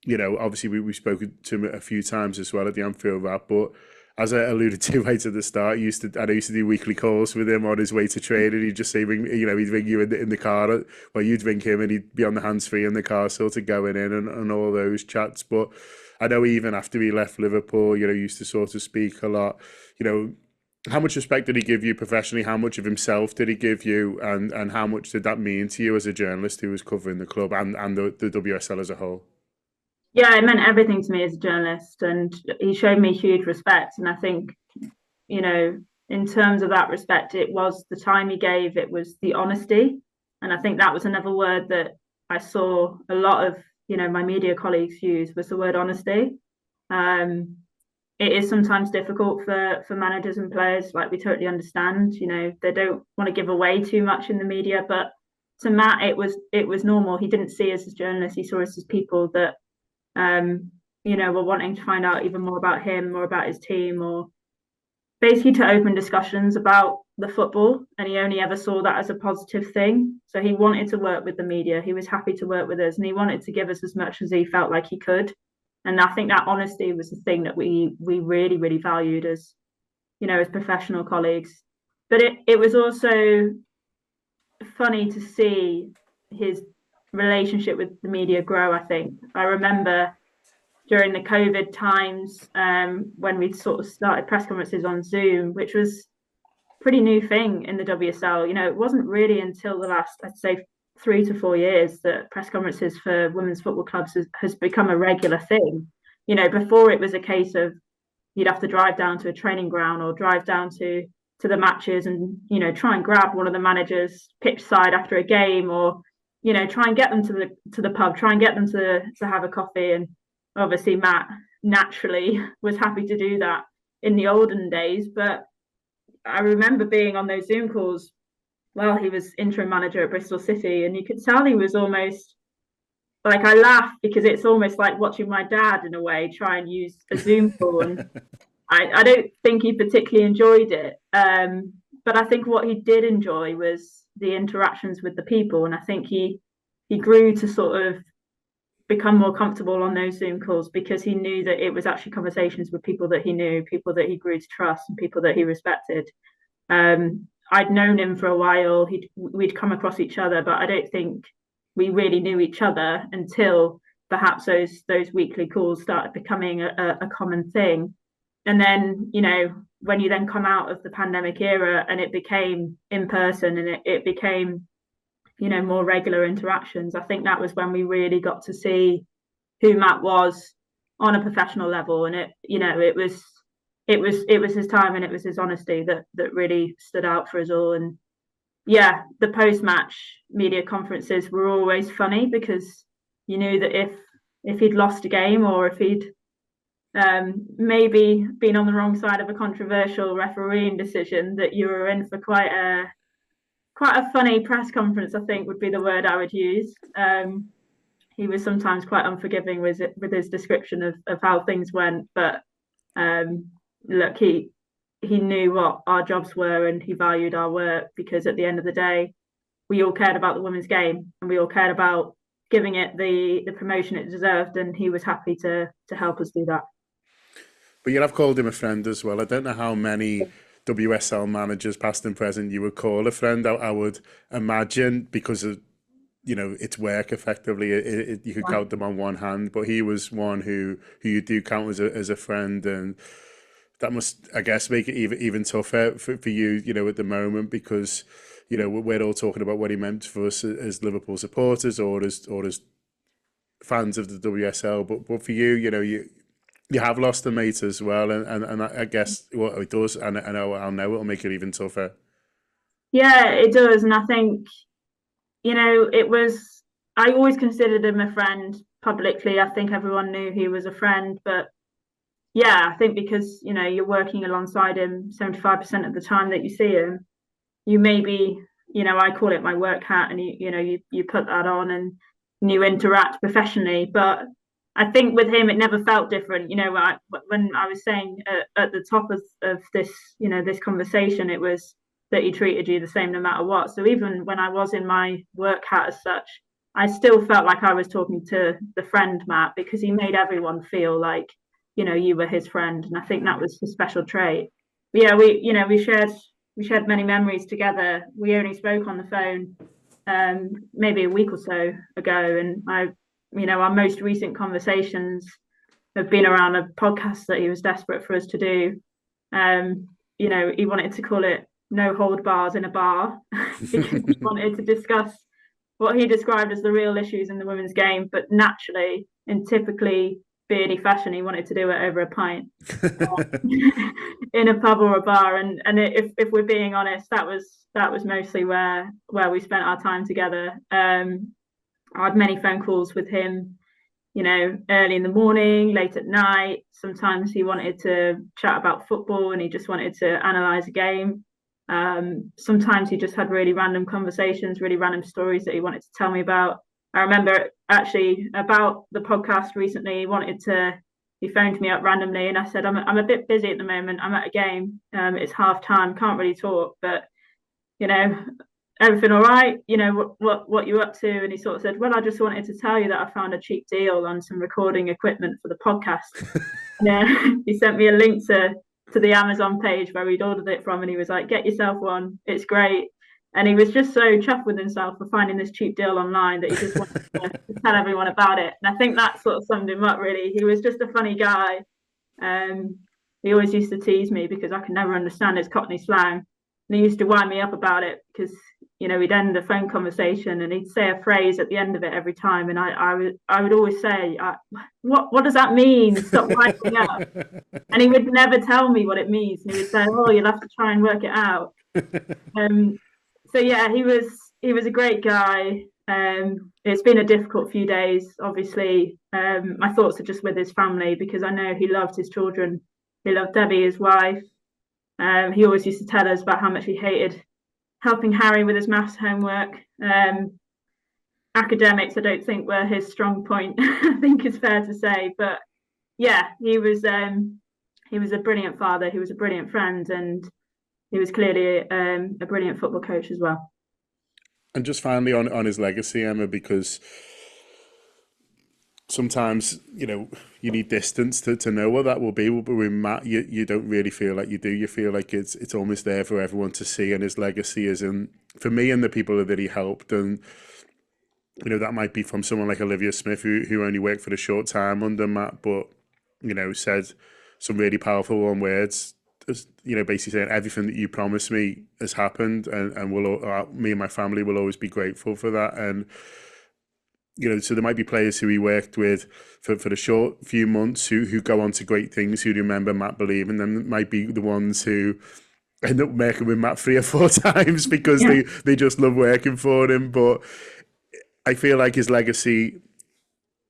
you know, obviously we've spoken to him a few times as well at the Anfield Wrap, but as I alluded to right at the start, I used to do weekly calls with him on his way to training. He'd just say, he'd ring you in the car, well, you'd ring him and he'd be on the hands-free in the car, sort of going in and all those chats. But I know even after he left Liverpool, you know, he used to sort of speak a lot. You know, how much respect did he give you professionally? How much of himself did he give you? And how much did that mean to you as a journalist who was covering the club and the WSL as a whole? Yeah, it meant everything to me as a journalist, and he showed me huge respect. And I think, you know, in terms of that respect, it was the time he gave, it was the honesty. And I think that was another word that I saw a lot of, you know, my media colleagues use, was the word honesty. It is sometimes difficult for managers and players, like we totally understand, you know, they don't want to give away too much in the media, but to Matt, it was normal. He didn't see us as journalists, he saw us as people that, you know, were wanting to find out even more about him, more about his team, or basically to open discussions about the football. And he only ever saw that as a positive thing. So he wanted to work with the media. He was happy to work with us, and he wanted to give us as much as he felt like he could. And I think that honesty was the thing that we really, really valued as, you know, as professional colleagues. But it was also funny to see his relationship with the media grow, I think. I remember during the COVID times when we sort of started press conferences on Zoom, which was a pretty new thing in the WSL. You know, it wasn't really until the last, I'd say, 3 to 4 years that press conferences for women's football clubs has become a regular thing. You know, before it was a case of you'd have to drive down to a training ground or drive down to the matches and, you know, try and grab one of the managers pitch side after a game, or, you know, try and get them to the pub, try and get them to have a coffee. And obviously Matt naturally was happy to do that in the olden days. But I remember being on those Zoom calls while he was interim manager at Bristol City, and you could tell he was almost like, I laugh because it's almost like watching my dad in a way try and use a Zoom call. And I don't think he particularly enjoyed it. But I think what he did enjoy was the interactions with the people. And I think he grew to sort of become more comfortable on those Zoom calls because he knew that it was actually conversations with people that he knew, people that he grew to trust, and people that he respected. I'd known him for a while. We'd come across each other, but I don't think we really knew each other until perhaps those weekly calls started becoming a common thing. And then, you know, when you then come out of the pandemic era and it became in person and it became, you know, more regular interactions, I think that was when we really got to see who Matt was on a professional level. And it, you know, it was it was his time and it was his honesty that really stood out for us all. And yeah, the post-match media conferences were always funny because you knew that if he'd lost a game or if he'd maybe been on the wrong side of a controversial refereeing decision, that you were in for quite a funny press conference, I think would be the word I would use. He was sometimes quite unforgiving with his description of how things went, but look, he knew what our jobs were and he valued our work, because at the end of the day, we all cared about the women's game and we all cared about giving it the promotion it deserved, and he was happy to help us do that. But you have called him a friend as well. I don't know how many WSL managers, past and present, you would call a friend. I would imagine, because of, you know, it's work effectively. You could count them on one hand, but he was one who you do count as a friend, and that must, I guess, make it even tougher for you, you know, at the moment, because, you know, we're all talking about what he meant for us as Liverpool supporters or as fans of the WSL, but for you, you know, you have lost a mate as well, and I guess what it does, and I know it'll make it even tougher. Yeah, it does, and I think, you know, I always considered him a friend publicly. I think everyone knew he was a friend, but yeah, I think because, you know, you're working alongside him 75% of the time that you see him, you maybe, you know, I call it my work hat, and you put that on and you interact professionally. But I think with him, it never felt different. You know, when I was saying at the top of this, you know, this conversation, it was that he treated you the same no matter what. So even when I was in my work hat as such, I still felt like I was talking to the friend Matt, because he made everyone feel like, you know, you were his friend. And I think that was his special trait. But yeah, we shared many memories together. We only spoke on the phone maybe a week or so ago, and our most recent conversations have been around a podcast that he was desperate for us to do. You know, he wanted to call it No Hold Bars in a Bar because he wanted to discuss what he described as the real issues in the women's game, but naturally, in typically beardy fashion, he wanted to do it over a pint in a pub or a bar. And if we're being honest, that was mostly where we spent our time together. I had many phone calls with him, you know, early in the morning, late at night. Sometimes he wanted to chat about football and he just wanted to analyse a game. Sometimes he just had really random conversations, really random stories that he wanted to tell me about. I remember actually about the podcast recently, he phoned me up randomly and I said, I'm a bit busy at the moment. I'm at a game. It's half time, can't really talk, but, you know, everything all right? You know, what you up to? And he sort of said, well, I just wanted to tell you that I found a cheap deal on some recording equipment for the podcast. Yeah, he sent me a link to the Amazon page where he'd ordered it from, and he was like, get yourself one, it's great. And he was just so chuffed with himself for finding this cheap deal online that he just wanted to tell everyone about it. And I think that sort of summed him up, really. He was just a funny guy. He always used to tease me because I could never understand his Cockney slang. And he used to wind me up about it because, you know, we'd end the phone conversation and he'd say a phrase at the end of it every time. And I would always say, what does that mean? Stop winding up. And he would never tell me what it means. He would say, oh, you'll have to try and work it out. So yeah, he was a great guy. It's been a difficult few days, obviously. My thoughts are just with his family because I know he loved his children. He loved Debbie, his wife. He always used to tell us about how much he hated helping Harry with his maths homework. Academics, I don't think were his strong point, I think is fair to say. But yeah, he was a brilliant father. He was a brilliant friend, and he was clearly a brilliant football coach as well. And just finally on his legacy, Emma, because sometimes, you know, you need distance to know what that will be. But with Matt, you don't really feel like you do. You feel like it's almost there for everyone to see, and his legacy is in, for me and the people that he helped. And, you know, that might be from someone like Olivia Smith, who only worked for a short time under Matt, but, you know, said some really powerful words. You know, basically saying everything that you promised me has happened, and me and my family will always be grateful for that. And so there might be players who he worked with for a short few months who go on to great things, who remember Matt believing them. There might be the ones who end up working with Matt 3 or 4 times because they just love working for him. But I feel like his legacy,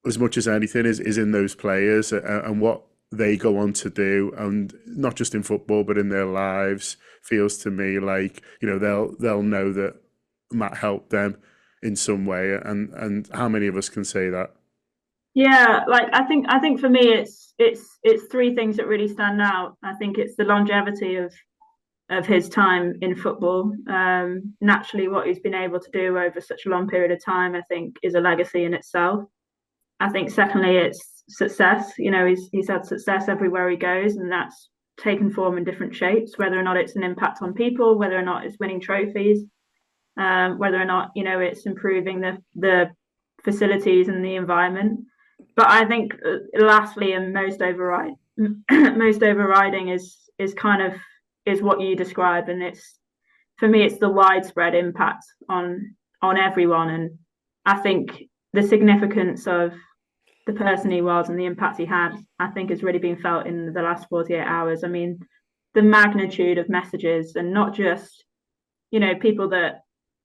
as much as anything, is in those players and what they go on to do, and not just in football but in their lives. Feels to me like they'll know that Matt helped them in some way, and how many of us can say that? Yeah, like I think for me it's 3 things that really stand out. I think it's the longevity of his time in football. Naturally, what he's been able to do over such a long period of time, I think, is a legacy in itself. I think secondly, it's success. He's had success everywhere he goes, and that's taken form in different shapes, whether or not it's an impact on people, whether or not it's winning trophies, whether or not it's improving the facilities and the environment. But I think lastly and most overriding is what you describe, and for me it's the widespread impact on everyone. And I think the significance of the person he was and the impact he had, I think, has really been felt in the last 48 hours. I mean, the magnitude of messages, and not just people that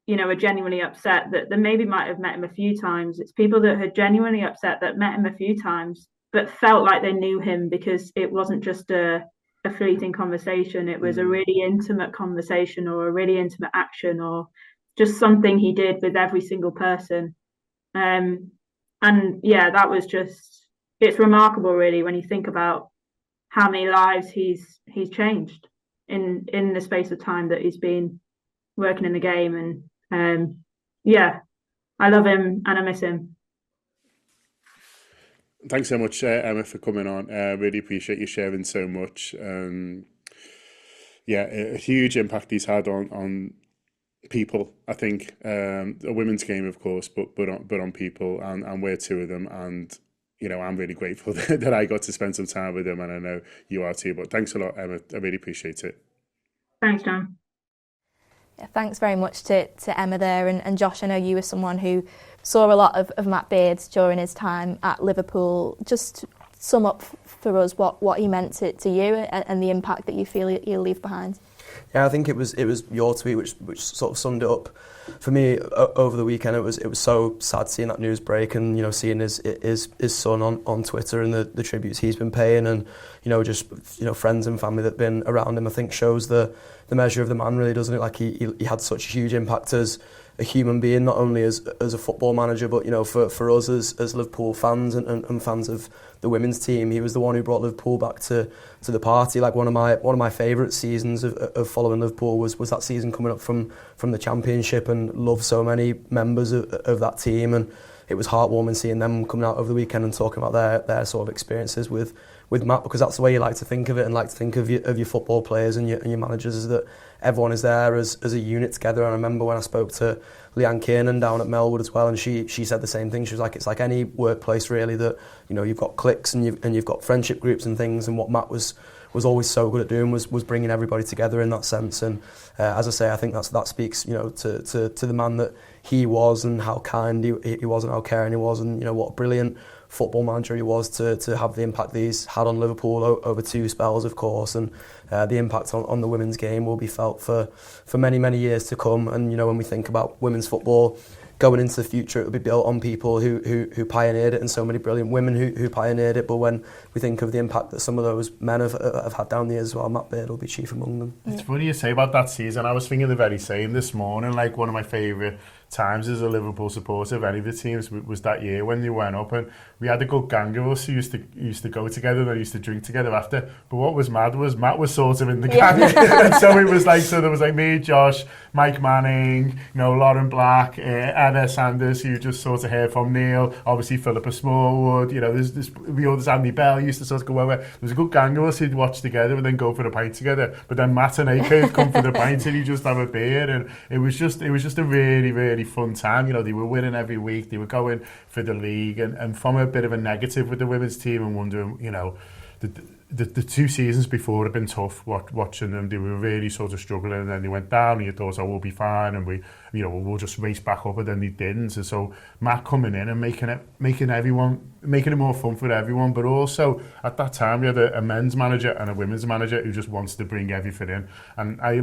are genuinely upset that they maybe might have met him a few times. It's people that are genuinely upset that met him a few times but felt like they knew him, because it wasn't just a fleeting conversation. It was a really intimate conversation, or a really intimate action, or just something he did with every single person. And yeah, that was it's remarkable really when you think about how many lives he's changed in the space of time that he's been working in the game. And yeah, I love him and I miss him. Thanks so much, Emma, for coming on. Really appreciate you sharing so much. A huge impact he's had on people, I think. A women's game, of course, but on people, and we're 2 of them. And I'm really grateful that I got to spend some time with him, and I know you are too. But thanks a lot, Emma. I really appreciate it. Thanks, John. Yeah, thanks very much to Emma there. And Josh, I know you were someone who saw a lot of Matt Beard during his time at Liverpool. Just sum up for us what he meant to you and the impact that you feel he'll leave behind. Yeah, I think it was your tweet which sort of summed it up for me over the weekend. It was so sad seeing that news break, and seeing his son on Twitter, and the tributes he's been paying, and just friends and family that've been around him. I think shows the measure of the man, really, doesn't it? Like he had such a huge impact as a human being, not only as a football manager, but for us as Liverpool fans and fans of the women's team. He was the one who brought Liverpool back to the party. Like one of my favourite seasons of following Liverpool was that season coming up from the Championship, and loved so many members of that team. And it was heartwarming seeing them coming out over the weekend and talking about their sort of experiences with Matt, because that's the way you like to think of it, and like to think of your football players and your managers, is that everyone is there as a unit together. And I remember when I spoke to Leanne Kiernan down at Melwood as well, and she said the same thing. She was like, it's like any workplace really, that you've got cliques and you've got friendship groups and things, and what Matt was always so good at doing was bringing everybody together in that sense. And as I say, I think that speaks to the man that he was, and how kind he was, and how caring he was, and what a brilliant football manager he was to have the impact that he's had on Liverpool over 2 spells, of course. And the impact on the women's game will be felt for many, many years to come. And when we think about women's football going into the future, it will be built on people who pioneered it, and so many brilliant women who pioneered it. But when we think of the impact that some of those men have had down the years as well, Matt Beard will be chief among them. It's funny you say about that season. I was thinking the very same this morning. Like, one of my favourite times as a Liverpool supporter of any of the teams was that year when they went up, and we had a good gang of us who used to go together and used to drink together after. But what was mad was Matt was sort of in the gang. And so it was like, so there was like me, Josh, Mike Manning, Lauren Black, Anna Sanders, who just sort of heard from Neil, obviously Philippa Smallwood, there's Andy Bell used to sort of go over. There was a good gang of us who'd watch together and then go for a pint together. But then Matt and Aka would come for the pint and he'd just have a beer, and it was just a really, really fun time. They were winning every week, they were going for the league, and from a bit of a negative with the women's team and wondering, the 2 seasons before had been tough watching them. They were really sort of struggling, and then they went down and you thought, oh, we'll be fine and we'll just race back up, and then they didn't. And so Matt coming in and making it more fun for everyone, but also at that time we had a men's manager and a women's manager who just wants to bring everything in. And I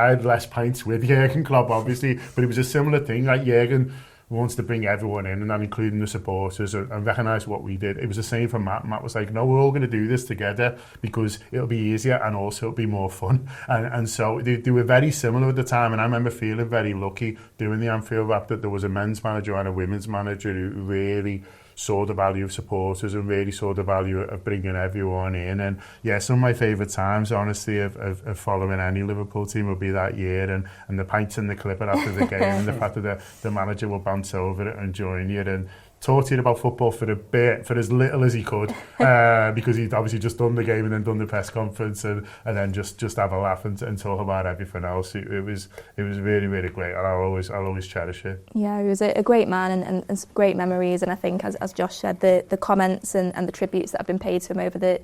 had less pints with Jurgen Klopp obviously, but it was a similar thing. Like Jurgen wants to bring everyone in, and that including the supporters, and recognise what we did. It was the same for Matt. Matt was like, no, we're all going to do this together because it'll be easier and also it'll be more fun. And so they were very similar at the time, and I remember feeling very lucky doing the Anfield Wrap that there was a men's manager and a women's manager who really saw the value of supporters and really saw the value of bringing everyone in. And yeah, some of my favourite times, honestly, of following any Liverpool team would be that year, and the pints and the clipper after the game, and the fact that the manager will bounce over it and join you and talk to you about football for a bit, for as little as he could, because he'd obviously just done the game and then done the press conference, and then just have a laugh and talk about everything else. It was really, really great, and I'll always cherish it. Yeah, he was a great man and some great memories, and I think as Josh said, the comments and the tributes that have been paid to him over the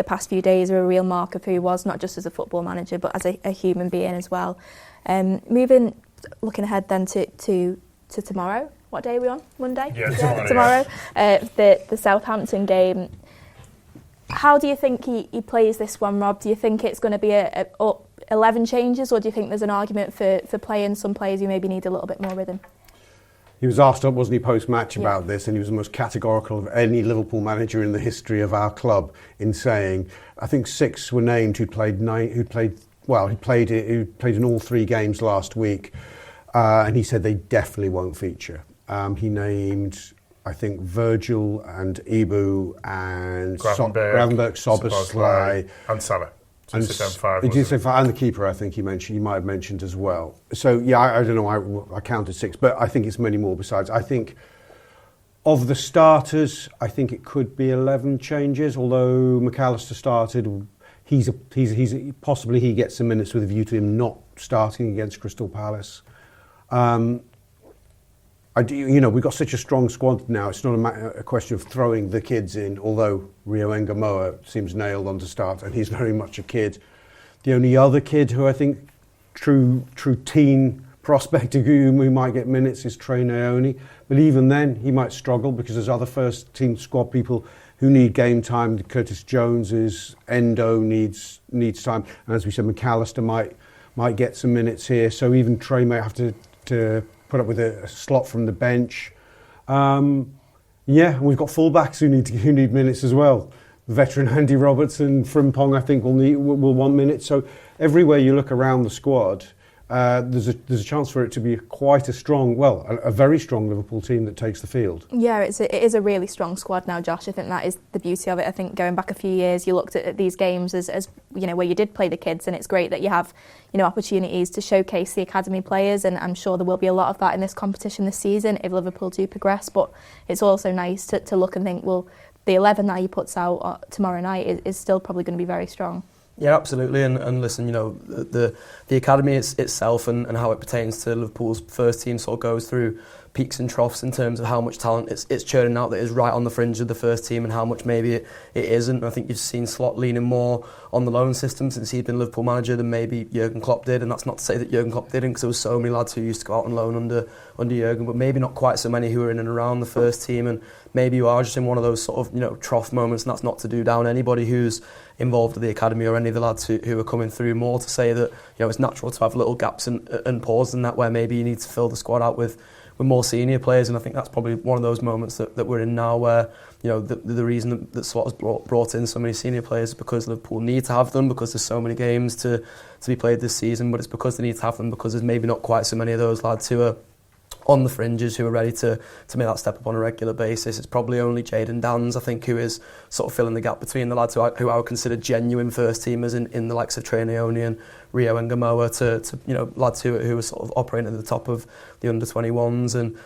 past few days are a real mark of who he was, not just as a football manager but as a human being as well. Looking ahead then to tomorrow. What day are we on? Monday? Yeah, tomorrow. The Southampton game. How do you think he plays this one, Rob? Do you think it's going to be a 11 changes, or do you think there's an argument for playing some players who maybe need a little bit more rhythm? He was asked up, wasn't he, post-match about this, and he was the most categorical of any Liverpool manager in the history of our club in saying, I think 6 were named who played in all 3 games last week, and he said they definitely won't feature. He named, I think, Virgil and Ibu and Gravenberch, Szoboszlai and Salah. And the keeper, I think he might have mentioned as well. So yeah, I don't know. I counted 6, but I think it's many more besides. I think of the starters, I think it could be 11 changes. Although McAllister started, he's possibly he gets some minutes with a view to him not starting against Crystal Palace. We've got such a strong squad now. It's not a question of throwing the kids in, although Rio Ngamoa seems nailed on to start, and he's very much a kid. The only other kid who I think true teen prospect who might get minutes is Trey Naoni, but even then he might struggle because there's other first team squad people who need game time. Curtis Jones Endo needs time, and as we said, McAllister might get some minutes here. So even Trey may have to put up with a slot from the bench. We've got fullbacks who need minutes as well. Veteran Andy Robertson, Frimpong, I think will want minutes. So everywhere you look around the squad, there's a chance for it to be quite a very strong Liverpool team that takes the field. Yeah, it is a really strong squad now, Josh. I think that is the beauty of it. I think going back a few years, you looked at these games as where you did play the kids, and it's great that you have opportunities to showcase the academy players, and I'm sure there will be a lot of that in this competition this season if Liverpool do progress. But it's also nice to look and think, well, the 11 that he puts out tomorrow night is still probably going to be very strong. Yeah, absolutely. And listen, the academy itself and how it pertains to Liverpool's first team sort of goes through peaks and troughs in terms of how much talent it's churning out that is right on the fringe of the first team and how much maybe it isn't. I think you've seen Slot leaning more on the loan system since he'd been Liverpool manager than maybe Jurgen Klopp did, and that's not to say that Jurgen Klopp didn't, because there was so many lads who used to go out on loan under Jurgen, but maybe not quite so many who are in and around the first team, and maybe you are just in one of those sort of trough moments, and that's not to do down anybody who's involved with the academy or any of the lads who are coming through, more to say that it's natural to have little gaps and pauses in that where maybe you need to fill the squad out with more senior players, and I think that's probably one of those moments that we're in now where the reason that Slot has brought in so many senior players is because Liverpool need to have them, because there's so many games to be played this season, but it's because they need to have them because there's maybe not quite so many of those lads who are on the fringes who are ready to make that step up on a regular basis. It's probably only Jayden Danns, I think, who is sort of filling the gap between the lads who I would consider genuine first teamers in the likes of Trey Naoni and Rio Ngamoa to lads who are sort of operating at the top of the under-21s. And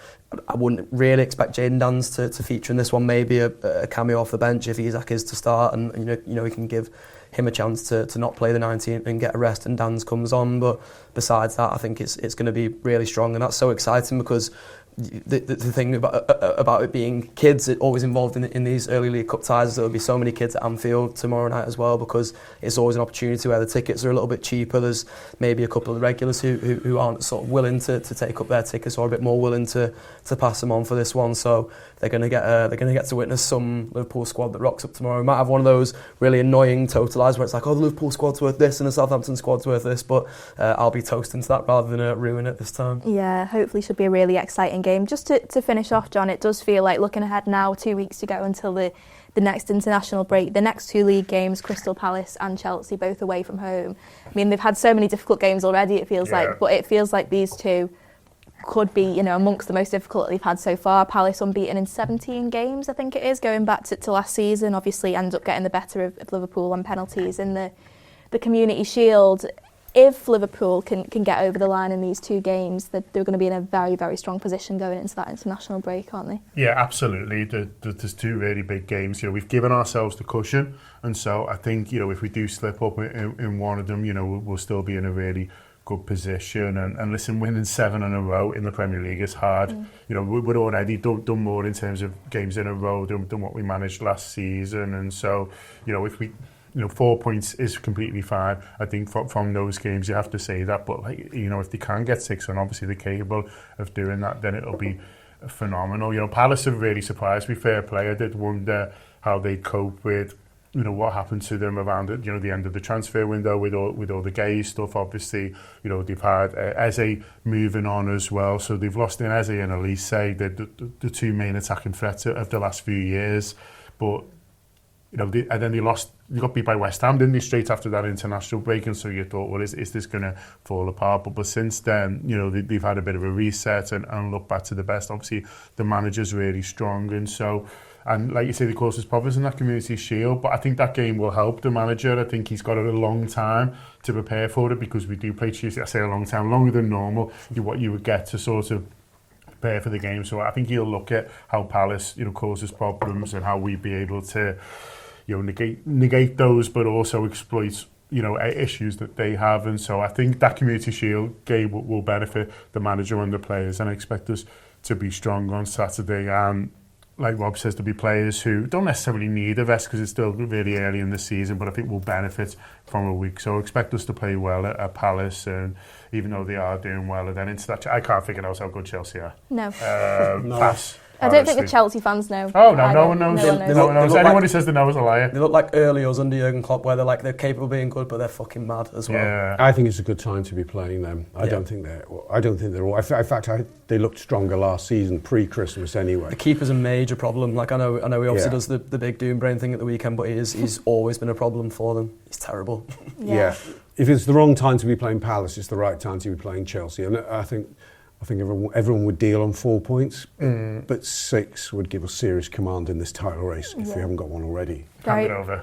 I wouldn't really expect Jayden Danns to feature in this one. Maybe a cameo off the bench if Isak is to start, and we can give him a chance to not play the 90 and get a rest and Danns comes on. But besides that, I think it's going to be really strong, and that's so exciting because the thing about it being kids always involved in these early League Cup ties. There'll be so many kids at Anfield tomorrow night as well, because it's always an opportunity where the tickets are a little bit cheaper. There's maybe a couple of regulars who aren't sort of willing to take up their tickets, or a bit more willing to pass them on for this one. So they're going to get to witness some Liverpool squad that rocks up tomorrow. We might have one of those really annoying totalisers where it's like, oh, the Liverpool squad's worth this and the Southampton squad's worth this, but I'll be toasting to that rather than ruin it this time. Yeah, hopefully should be a really exciting game. Just to finish off, John, it does feel like, looking ahead now, 2 weeks to go until the next international break, the next two league games, Crystal Palace and Chelsea, both away from home. I mean, they've had so many difficult games already, it feels like, but it feels like these two could be, amongst the most difficult they've had so far. Palace unbeaten in 17 games, I think it is, going back to last season. Obviously, end up getting the better of Liverpool on penalties in the Community Shield. If Liverpool can get over the line in these two games, they're going to be in a very, very strong position going into that international break, aren't they? Yeah, absolutely. There's two really big games. We've given ourselves the cushion, and so I think if we do slip up in one of them, we'll still be in a really good position. And listen, winning 7 in a row in the Premier League is hard. We're already done more in terms of games in a row than what we managed last season, and so if we 4 points is completely fine. I think from those games you have to say that, but if they can get 6, and obviously they're capable of doing that, then it'll be phenomenal. Palace have really surprised me. Fair play. I did wonder how they'd cope with what happened to them around the end of the transfer window with all the gay stuff. Obviously, they've had Eze moving on as well, so they've lost in Eze and Elise, the two main attacking threats of the last few years, but. And then they got beat by West Ham, didn't they, straight after that international break, and so you thought, well, is this going to fall apart? But since then, they've had a bit of a reset and look back to the best. Obviously, the manager's really strong, and like you say, the closest province in that Community Shield, but I think that game will help the manager. I think he's got a long time to prepare for it, because we do play Tuesday. I say a long time, longer than normal, what you would get to sort of prepare for the game. So I think he'll look at how Palace, causes problems and how we'd be able to negate those, but also exploit issues that they have. And so I think that Community Shield game will benefit the manager and the players, and I expect us to be strong on Saturday. And like Rob says, there'll be players who don't necessarily need a rest because it's still really early in the season, but I think will benefit from a week. So I expect us to play well at Palace, and even though they are doing well, and then into that, I can't figure out how good Chelsea are. No. Pass. I don't think the Chelsea fans know. Oh, no one knows. No one knows. Anyone who says they know is a liar. They look like early us under Jurgen Klopp, where they're capable of being good, but they're fucking mad as well. Yeah. I think it's a good time to be playing them. I don't think they're all. In fact, they looked stronger last season, pre-Christmas anyway. The keeper's a major problem. I know he obviously does the big doom brain thing at the weekend, but he's always been a problem for them. He's terrible. Yeah. If it's the wrong time to be playing Palace, it's the right time to be playing Chelsea, and I think everyone would deal on 4 points, but 6 would give us serious command in this title race if we haven't got one already. Hand it over.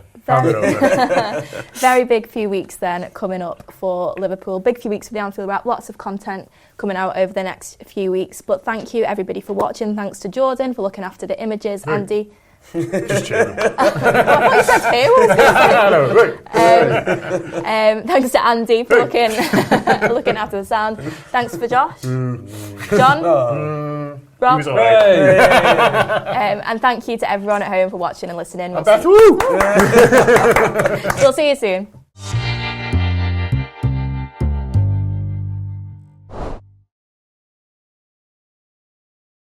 Very big few weeks then coming up for Liverpool. Big few weeks for the Anfield Wrap. Lots of content coming out over the next few weeks. But thank you everybody for watching. Thanks to Jordan for looking after the images. Andy. Just cheering. I thought you said who. Thanks to Andy for looking after the sound. Thanks for Josh. John. Rob. He was all right. And thank you to everyone at home for watching and listening. Beth, woo! We'll see you soon.